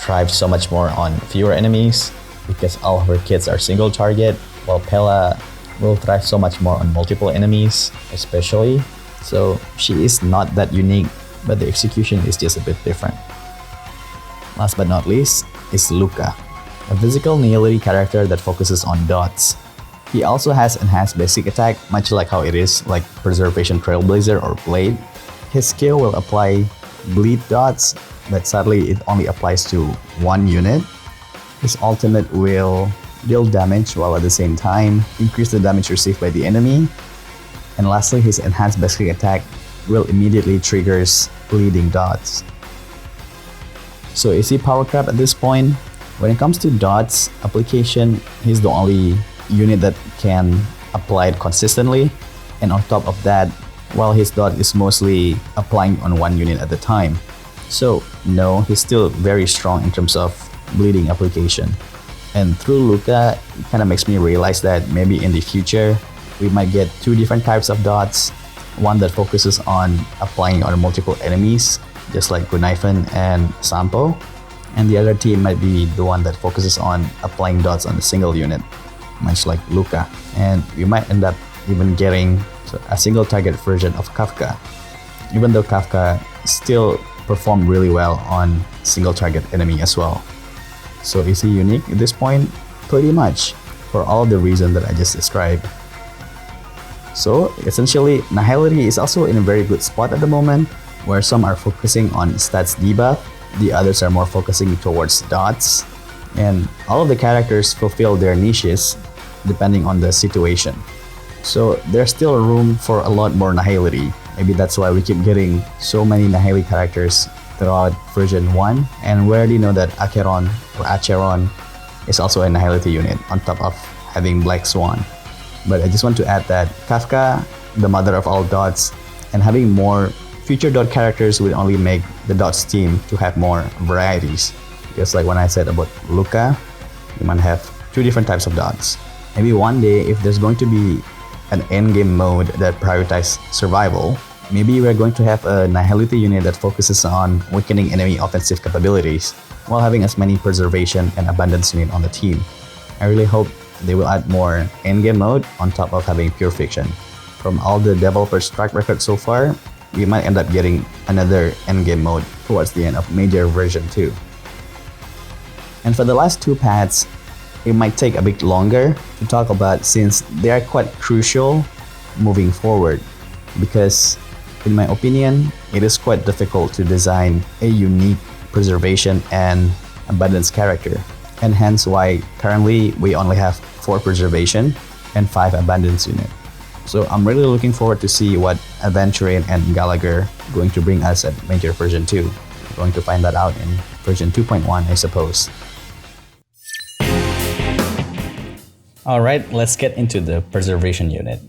thrives so much more on fewer enemies because all of her kits are single target, while Pela will thrive so much more on multiple enemies, especially. So she is not that unique, but the execution is just a bit different. Last but not least is Luca, a physical nihility character that focuses on dots. He also has enhanced basic attack, much like how it is like Preservation Trailblazer or Blade. His skill will apply bleed dots, but sadly it only applies to one unit. His ultimate will deal damage while at the same time increase the damage received by the enemy. And lastly, his enhanced basic attack will immediately triggers bleeding dots. So is he power crap at this point? When it comes to dots application, he's the only unit that can apply it consistently, and on top of that, while his dot is mostly applying on one unit at a time. So no, he's still very strong in terms of bleeding application. And through Luca, it kind of makes me realize that maybe in the future, we might get two different types of dots. One that focuses on applying on multiple enemies, just like Gunaifen and Sampo. And the other team might be the one that focuses on applying dots on a single unit, much like Luca. And we might end up even getting a single target version of Kafka, even though Kafka still performed really well on single target enemy as well. So is he unique at this point? Pretty much, for all the reasons that I just described. So essentially, Nihility is also in a very good spot at the moment, where some are focusing on stats debuff, the others are more focusing towards dots, and all of the characters fulfill their niches depending on the situation. So there's still room for a lot more Nihility. Maybe that's why we keep getting so many Nihility characters throughout version 1, and we already know that Acheron or Acheron is also a Nihility unit on top of having Black Swan. But I just want to add that Kafka, the mother of all dots, and having more future dot characters would only make the dots team to have more varieties. Just like when I said about Luca, you might have two different types of dots. Maybe one day, if there's going to be an endgame mode that prioritizes survival, maybe we're going to have a Nihility unit that focuses on weakening enemy offensive capabilities while having as many preservation and abundance unit on the team. I really hope they will add more endgame mode on top of having pure fiction. From all the developers' track record so far, we might end up getting another endgame mode towards the end of major version 2. And for the last two paths, it might take a bit longer to talk about since they are quite crucial moving forward, because in my opinion, it is quite difficult to design a unique preservation and abundance character, and hence why currently we only have 4 preservation and 5 abundance unit. So I'm really looking forward to see what Aventurine and Gallagher are going to bring us at major version 2. We're going to find that out in version 2.1, I suppose. Alright, let's get into the preservation unit.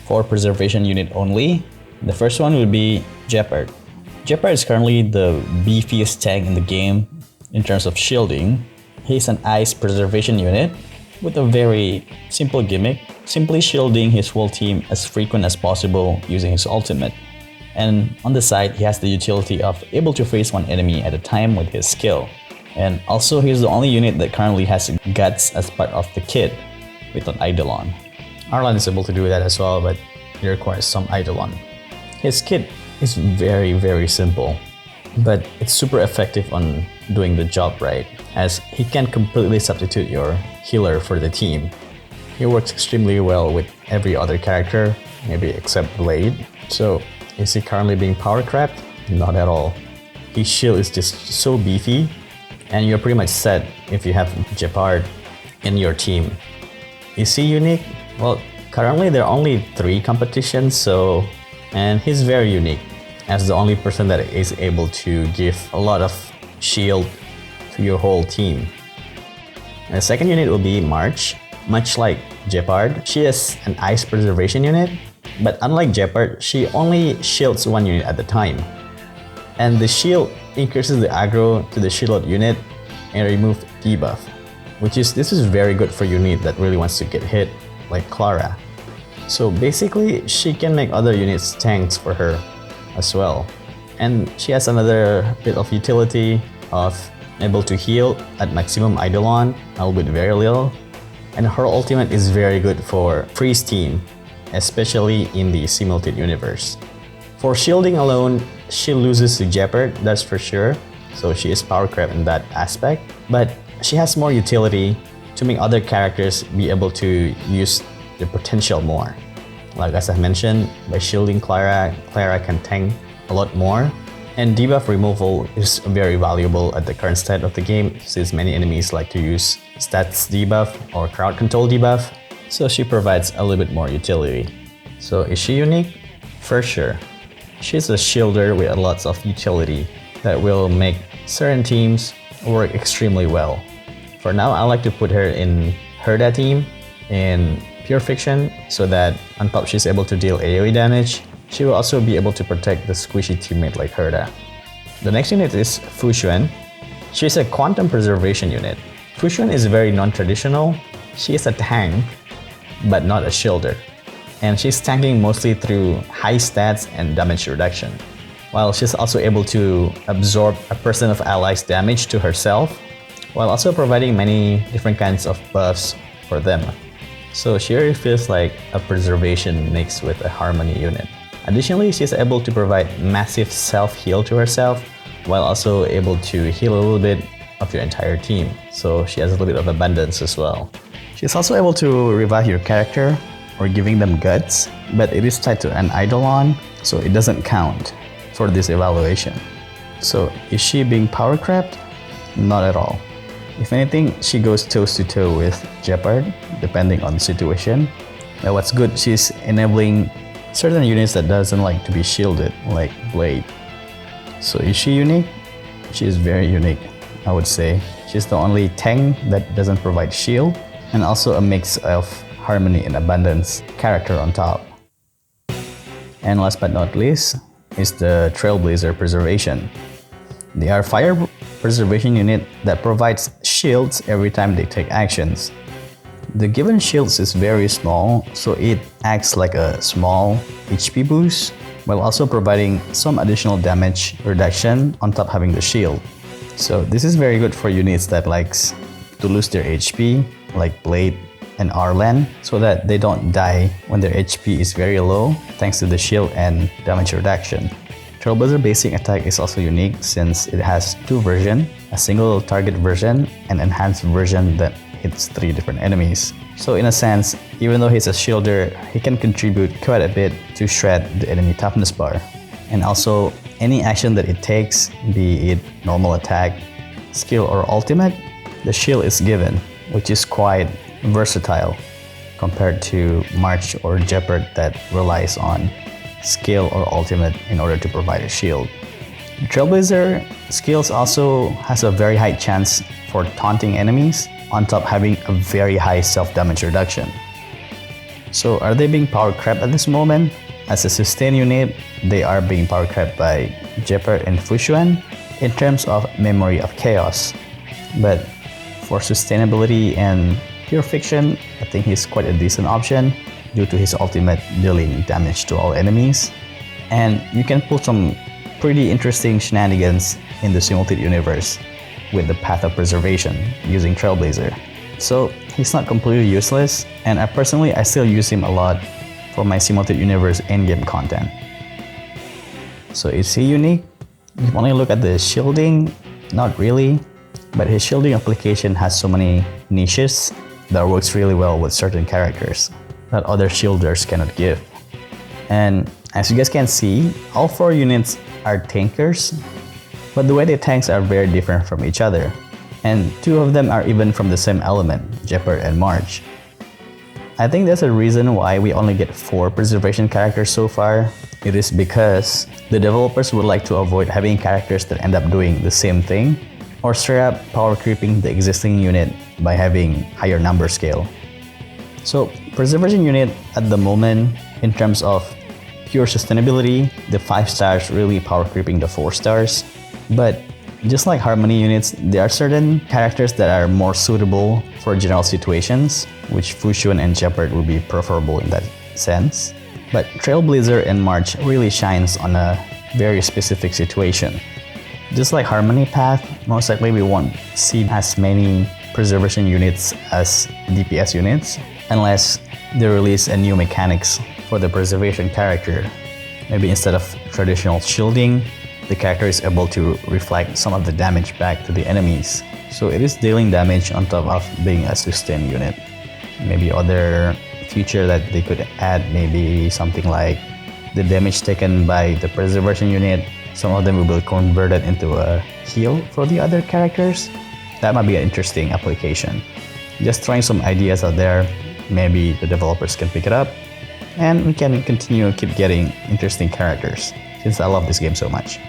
For preservation unit only, the first one would be Jeopard. Jeopard is currently the beefiest tank in the game in terms of shielding. He's an ice preservation unit with a very simple gimmick, simply shielding his whole team as frequent as possible using his ultimate. And on the side, he has the utility of able to face one enemy at a time with his skill. And also, he's the only unit that currently has guts as part of the kit with an Eidolon. Arlan is able to do that as well, but it requires some Eidolon. His kit is very simple, but it's super effective on doing the job right, as he can completely substitute your healer for the team. He works extremely well with every other character, maybe except Blade. So is he currently being power crept? Not at all. his shield is just so beefy, and you're pretty much set if you have Jeopard in your team. Is he unique? Well, currently there are only 3 competitions, and he's very unique as the only person that is able to give a lot of shield to your whole team. And the second unit will be March. Much like Jeopard, she is an ice preservation unit, but unlike Jeopard, she only shields 1 unit at a time. And the shield increases the aggro to the shielded unit and remove debuff, this is very good for unit that really wants to get hit, like Clara. So basically, she can make other units tanks for her as well. And she has another bit of utility of able to heal at maximum Eidolon, albeit very little. And her ultimate is very good for Freeze team, especially in the simulated universe. For shielding alone, she loses to Jeopard, that's for sure. So she is power creep in that aspect. But she has more utility to make other characters be able to use their potential more. Like as I mentioned, by shielding Clara can tank a lot more. And debuff removal is very valuable at the current state of the game, since many enemies like to use stats debuff or crowd control debuff. So she provides a little bit more utility. So is she unique? For sure. She's a shielder with lots of utility that will make certain teams work extremely well. For now, I like to put her in Herda team in Pure Fiction, so that on top she's able to deal AoE damage. She will also be able to protect the squishy teammate like Herda. The next unit is Fuxuan. She's a quantum preservation unit. Fuxuan is very non-traditional. She is a tank, but not a shielder. And she's tanking mostly through high stats and damage reduction, while she's also able to absorb a percent of allies' damage to herself, while also providing many different kinds of buffs for them. So she really feels like a preservation mixed with a harmony unit. Additionally, she's able to provide massive self-heal to herself, while also able to heal a little bit of your entire team. So she has a little bit of abundance as well. She's also able to revive your character or giving them guts, but it is tied to an Eidolon, so it doesn't count for this evaluation. So is she being power crept? Not at all. If anything, she goes toes to toe with Jeopard, depending on the situation. But what's good, she's enabling certain units that doesn't like to be shielded, like Blade. So is she unique? She is very unique, I would say. She's the only tank that doesn't provide shield, and also a mix of harmony and abundance character on top. And last but not least is the Trailblazer Preservation. They are fire preservation unit that provides shields every time they take actions. The given shields is very small, so it acts like a small HP boost, while also providing some additional damage reduction on top having the shield. So this is very good for units that likes to lose their HP, like Blade and Arlen, so that they don't die when their HP is very low thanks to the shield and damage reduction. Trailblazer basic attack is also unique since it has 2 versions, a single target version and enhanced version that hits 3 different enemies. So in a sense, even though he's a shielder, he can contribute quite a bit to shred the enemy toughness bar. And also, any action that it takes, be it normal attack, skill or ultimate, the shield is given, which is quite versatile compared to March or Jeopard that relies on skill or ultimate in order to provide a shield. Trailblazer skills also has a very high chance for taunting enemies, on top having a very high self-damage reduction. So are they being power crept at this moment? As a sustain unit, they are being power crept by Jeopard and Fuxuan in terms of memory of chaos. But for sustainability and pure fiction, I think he's quite a decent option due to his ultimate dealing damage to all enemies. And you can pull some pretty interesting shenanigans in the simulated universe with the Path of Preservation using Trailblazer. So he's not completely useless, and I still use him a lot for my simulated universe endgame content. So is he unique? If you only look at the shielding, not really, but his shielding application has so many niches that works really well with certain characters that other shielders cannot give. And as you guys can see, all 4 units are tankers, but the way they tanks are very different from each other. And two of them are even from the same element, Jeopard and March. I think there's a reason why we only get 4 preservation characters so far. It is because the developers would like to avoid having characters that end up doing the same thing, or straight up power creeping the existing unit by having higher number scale. So preservation unit at the moment, in terms of pure sustainability, the 5 stars really power creeping the 4 stars. But just like Harmony units, there are certain characters that are more suitable for general situations, which Fusion and Jeopard would be preferable in that sense. But Trailblazer and March really shines on a very specific situation. Just like Harmony Path, most likely we won't see as many preservation units as DPS units unless they release a new mechanics for the preservation character. Maybe instead of traditional shielding, the character is able to reflect some of the damage back to the enemies. So it is dealing damage on top of being a sustain unit. Maybe other feature that they could add, maybe something like the damage taken by the preservation unit, some of them will be converted into a heal for the other characters. That might be an interesting application. Just trying some ideas out there, maybe the developers can pick it up and we can continue keep getting interesting characters since I love this game so much.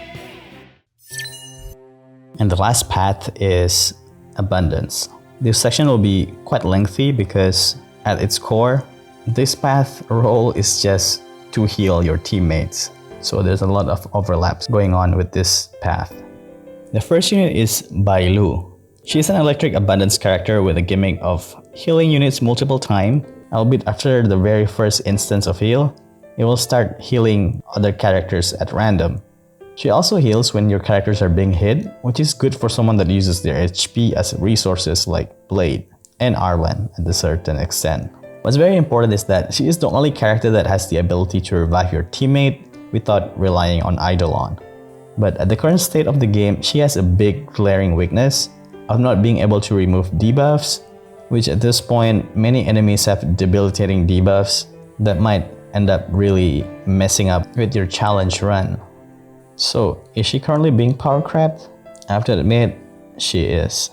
And the last path is Abundance. This section will be quite lengthy because at its core, this path role is just to heal your teammates. So there's a lot of overlaps going on with this path. The first unit is Bailu. She's an electric abundance character with a gimmick of healing units multiple times, albeit after the very first instance of heal, it will start healing other characters at random. She also heals when your characters are being hit, which is good for someone that uses their HP as resources like Blade and Arwen at a certain extent. What's very important is that she is the only character that has the ability to revive your teammate without relying on Eidolon. But at the current state of the game, she has a big glaring weakness of not being able to remove debuffs, which at this point, many enemies have debilitating debuffs that might end up really messing up with your challenge run. So, is she currently being power crept? I have to admit, she is.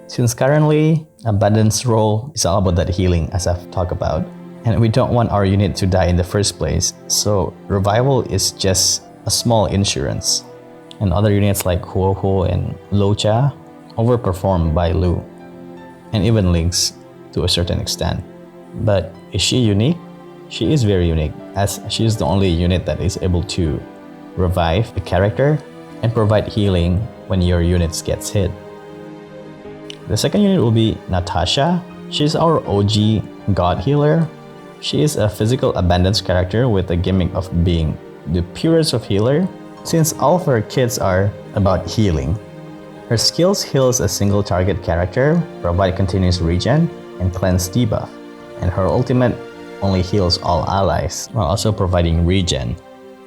Since currently, Abundance role is all about that healing as I've talked about, and we don't want our unit to die in the first place, so revival is just a small insurance. And other units like Huohu and Locha overperform Bailu, and even Lynx to a certain extent. But is she unique? She is very unique, as she is the only unit that is able to revive a character and provide healing when your units gets hit. The second unit will be Natasha. She's our OG god healer. She is a physical abundance character with a gimmick of being the purest of healer, since all of her kits are about healing. Her skills heals a single target character, provide continuous regen, and cleanse debuff, and her ultimate only heals all allies while also providing regen.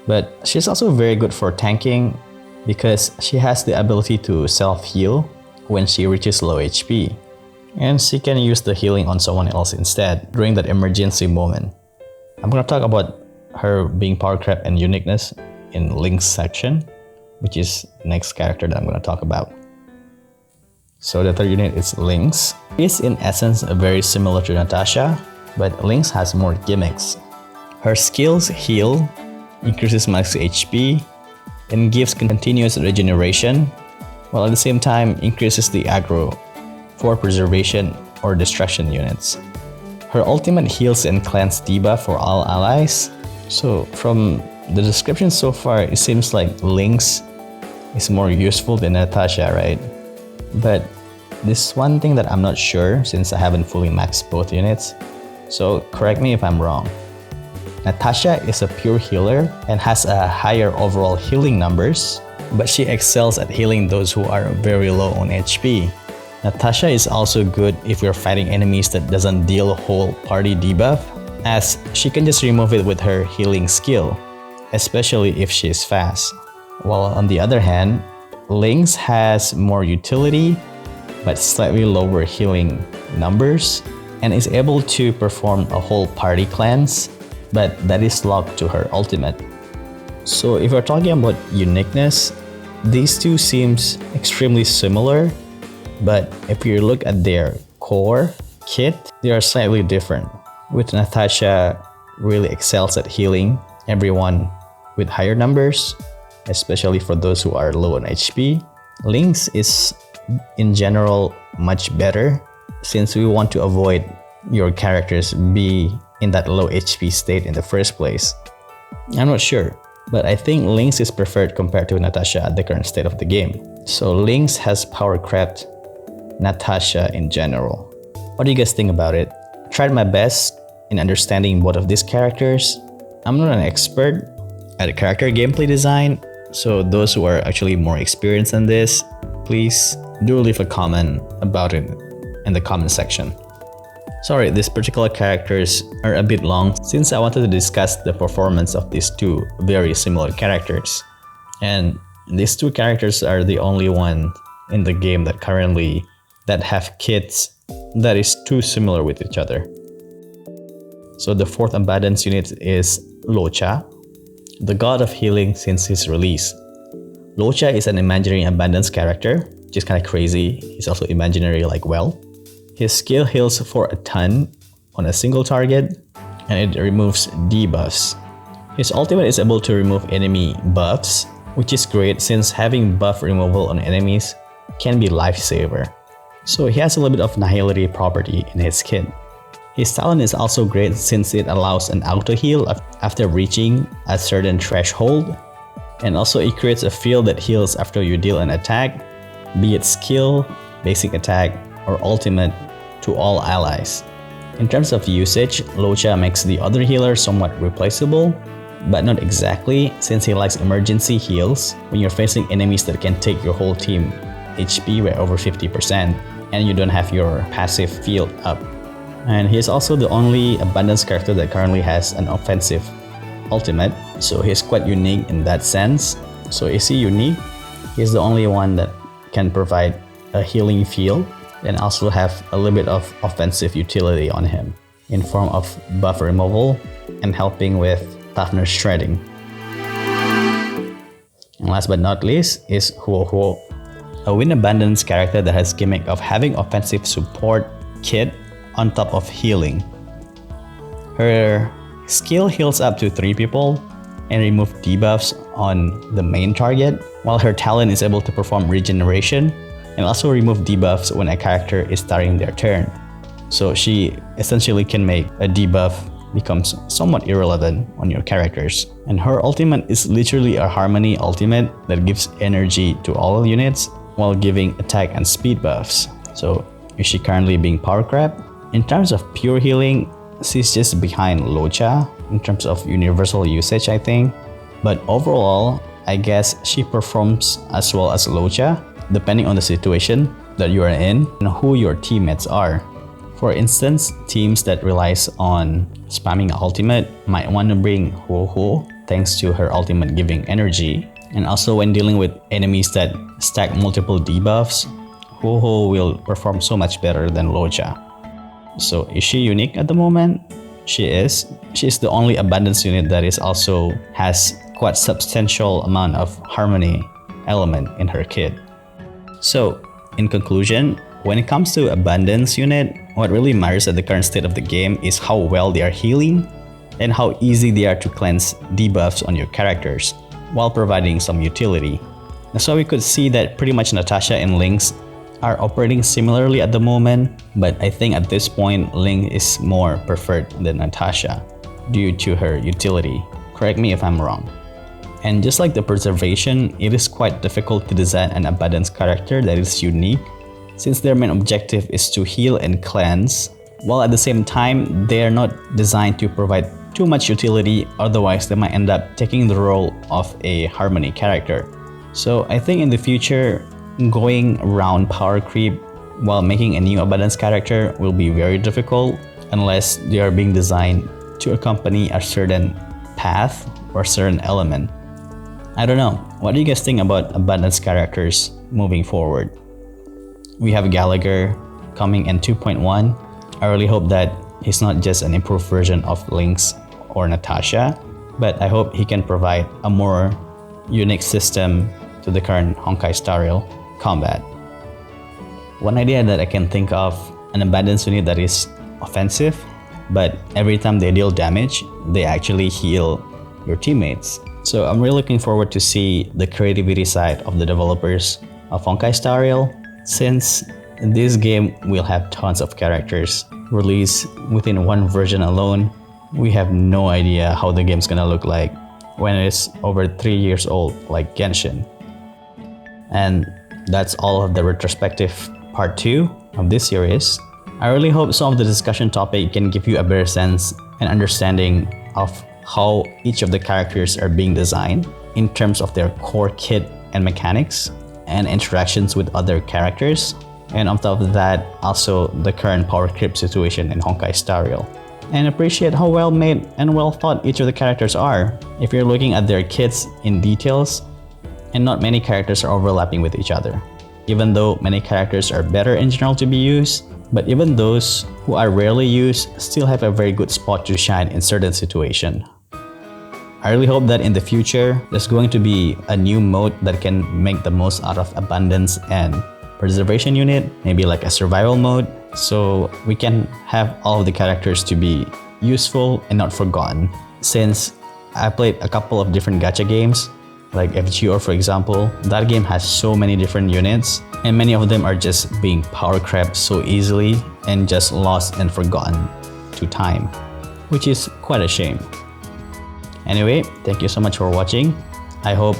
But she's also very good for tanking because she has the ability to self-heal when she reaches low HP, and she can use the healing on someone else instead during that emergency moment. I'm gonna talk about her being power crept and uniqueness in Lynx section, which is the next character that I'm gonna talk about. So the third unit is Lynx. It's in essence very similar to Natasha, but Lynx has more gimmicks. Her skills heal, increases max HP, and gives continuous regeneration, while at the same time increases the aggro for preservation or destruction units. Her ultimate heals and cleanse debuff for all allies. So from the description so far, it seems like Lynx is more useful than Natasha, right? But this one thing that I'm not sure since I haven't fully maxed both units, so correct me if I'm wrong. Natasha is a pure healer and has a higher overall healing numbers, but she excels at healing those who are very low on HP. Natasha is also good if you're fighting enemies that doesn't deal whole party debuff, as she can just remove it with her healing skill, especially if she is fast. While on the other hand, Lynx has more utility, but slightly lower healing numbers, and is able to perform a whole party cleanse, but that is locked to her ultimate. So if we're talking about uniqueness, these two seems extremely similar, but if you look at their core kit, they are slightly different. With Natasha really excels at healing everyone with higher numbers, especially for those who are low on HP. Lynx is in general much better since we want to avoid your characters be in that low HP state in the first place. I'm not sure, but I think Lynx is preferred compared to Natasha at the current state of the game. So Lynx has power crept Natasha in general. What do you guys think about it? I tried my best in understanding both of these characters. I'm not an expert at character gameplay design, so those who are actually more experienced in this, please do leave a comment about it in the comment section. Sorry, these particular characters are a bit long since I wanted to discuss the performance of these two very similar characters. And these two characters are the only one in the game that have kits that is too similar with each other. So the fourth abundance unit is Locha, the god of healing since his release. Locha is an imaginary abundance character, which is kind of crazy. He's also imaginary like well. His skill heals for a ton on a single target, and it removes debuffs. His ultimate is able to remove enemy buffs, which is great since having buff removal on enemies can be lifesaver. So he has a little bit of nihility property in his kit. His talent is also great since it allows an auto heal after reaching a certain threshold, and also it creates a field that heals after you deal an attack, be it skill, basic attack, or ultimate to all allies. In terms of usage, Locha makes the other healer somewhat replaceable, but not exactly since he likes emergency heals when you're facing enemies that can take your whole team HP by over 50% and you don't have your passive field up. And he's also the only abundance character that currently has an offensive ultimate, so he's quite unique in that sense. So is he unique? He's the only one that can provide a healing field and also have a little bit of offensive utility on him in form of buff removal and helping with toughness shredding. And last but not least is Huo Huo, a wind abundance character that has gimmick of having offensive support kit on top of healing. Her skill heals up to 3 people and remove debuffs on the main target, while her talent is able to perform regeneration and also remove debuffs when a character is starting their turn. So she essentially can make a debuff becomes somewhat irrelevant on your characters. And her ultimate is literally a harmony ultimate that gives energy to all units while giving attack and speed buffs. So is she currently being power crept? In terms of pure healing, she's just behind Locha in terms of universal usage, I think. But overall, I guess she performs as well as Locha, depending on the situation that you are in and who your teammates are. For instance, teams that relies on spamming ultimate might want to bring Huo Huo thanks to her ultimate giving energy. And also when dealing with enemies that stack multiple debuffs, Huo Huo will perform so much better than Locha. So is she unique at the moment? She is. She's the only abundance unit that is also has quite substantial amount of harmony element in her kit. So in conclusion, when it comes to abundance unit, what really matters at the current state of the game is how well they are healing and how easy they are to cleanse debuffs on your characters while providing some utility. And so we could see that pretty much Natasha and Lynx are operating similarly at the moment, but I think at this point Lynx is more preferred than Natasha due to her utility. Correct me if I'm wrong. And just like the preservation, it is quite difficult to design an abundance character that is unique since their main objective is to heal and cleanse, while at the same time they are not designed to provide too much utility, otherwise they might end up taking the role of a harmony character. So I think in the future, going around power creep while making a new abundance character will be very difficult unless they are being designed to accompany a certain path or certain element. I don't know. What do you guys think about abundance characters moving forward? We have Gallagher coming in 2.1. I really hope that he's not just an improved version of Lynx or Natasha, but I hope he can provide a more unique system to the current Honkai Star Rail combat. One idea that I can think of, an abundance unit that is offensive, but every time they deal damage, they actually heal your teammates. So I'm really looking forward to see the creativity side of the developers of Honkai Star Rail, since in this game we'll have tons of characters released within one version alone. We have no idea how the game's gonna look like when it's over 3 years old, like Genshin. And that's all of the retrospective part 2 of this series. I really hope some of the discussion topic can give you a better sense and understanding of how each of the characters are being designed in terms of their core kit and mechanics and interactions with other characters. And on top of that, also the current power creep situation in Honkai Star Rail. And appreciate how well made and well thought each of the characters are. If you're looking at their kits in details, and not many characters are overlapping with each other. Even though many characters are better in general to be used, but even those who are rarely used still have a very good spot to shine in certain situations. I really hope that in the future, there's going to be a new mode that can make the most out of abundance and preservation unit, maybe like a survival mode, so we can have all of the characters to be useful and not forgotten. Since I played a couple of different gacha games, like FGO for example, that game has so many different units, and many of them are just being power crept so easily and just lost and forgotten to time, which is quite a shame. Anyway, thank you so much for watching. I hope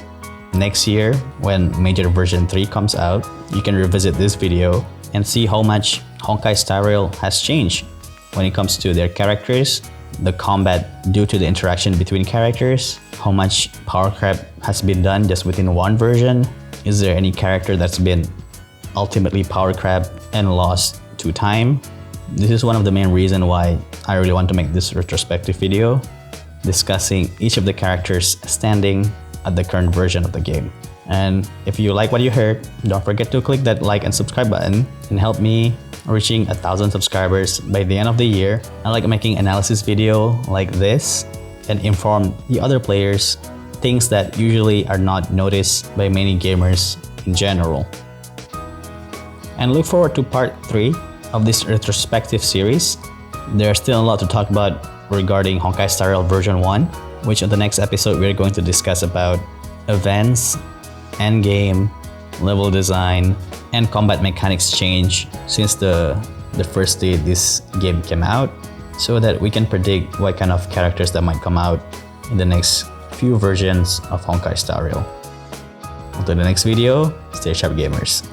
next year, when Major version 3 comes out, you can revisit this video and see how much Honkai Star Rail has changed when it comes to their characters, the combat due to the interaction between characters, how much power creep has been done just within one version, is there any character that's been ultimately power crept and lost to time. This is one of the main reasons why I really want to make this retrospective video, discussing each of the characters standing at the current version of the game. And if you like what you heard, don't forget to click that like and subscribe button and help me reaching 1,000 subscribers by the end of the year. I like making analysis video like this and inform the other players things that usually are not noticed by many gamers in general. And look forward to part 3 of this retrospective series. There's still a lot to talk about regarding Honkai Star Rail version 1, which on the next episode we're going to discuss about events, endgame, level design, and combat mechanics change since the first day this game came out, so that we can predict what kind of characters that might come out in the next few versions of Honkai Star Rail. Until the next video, stay sharp gamers.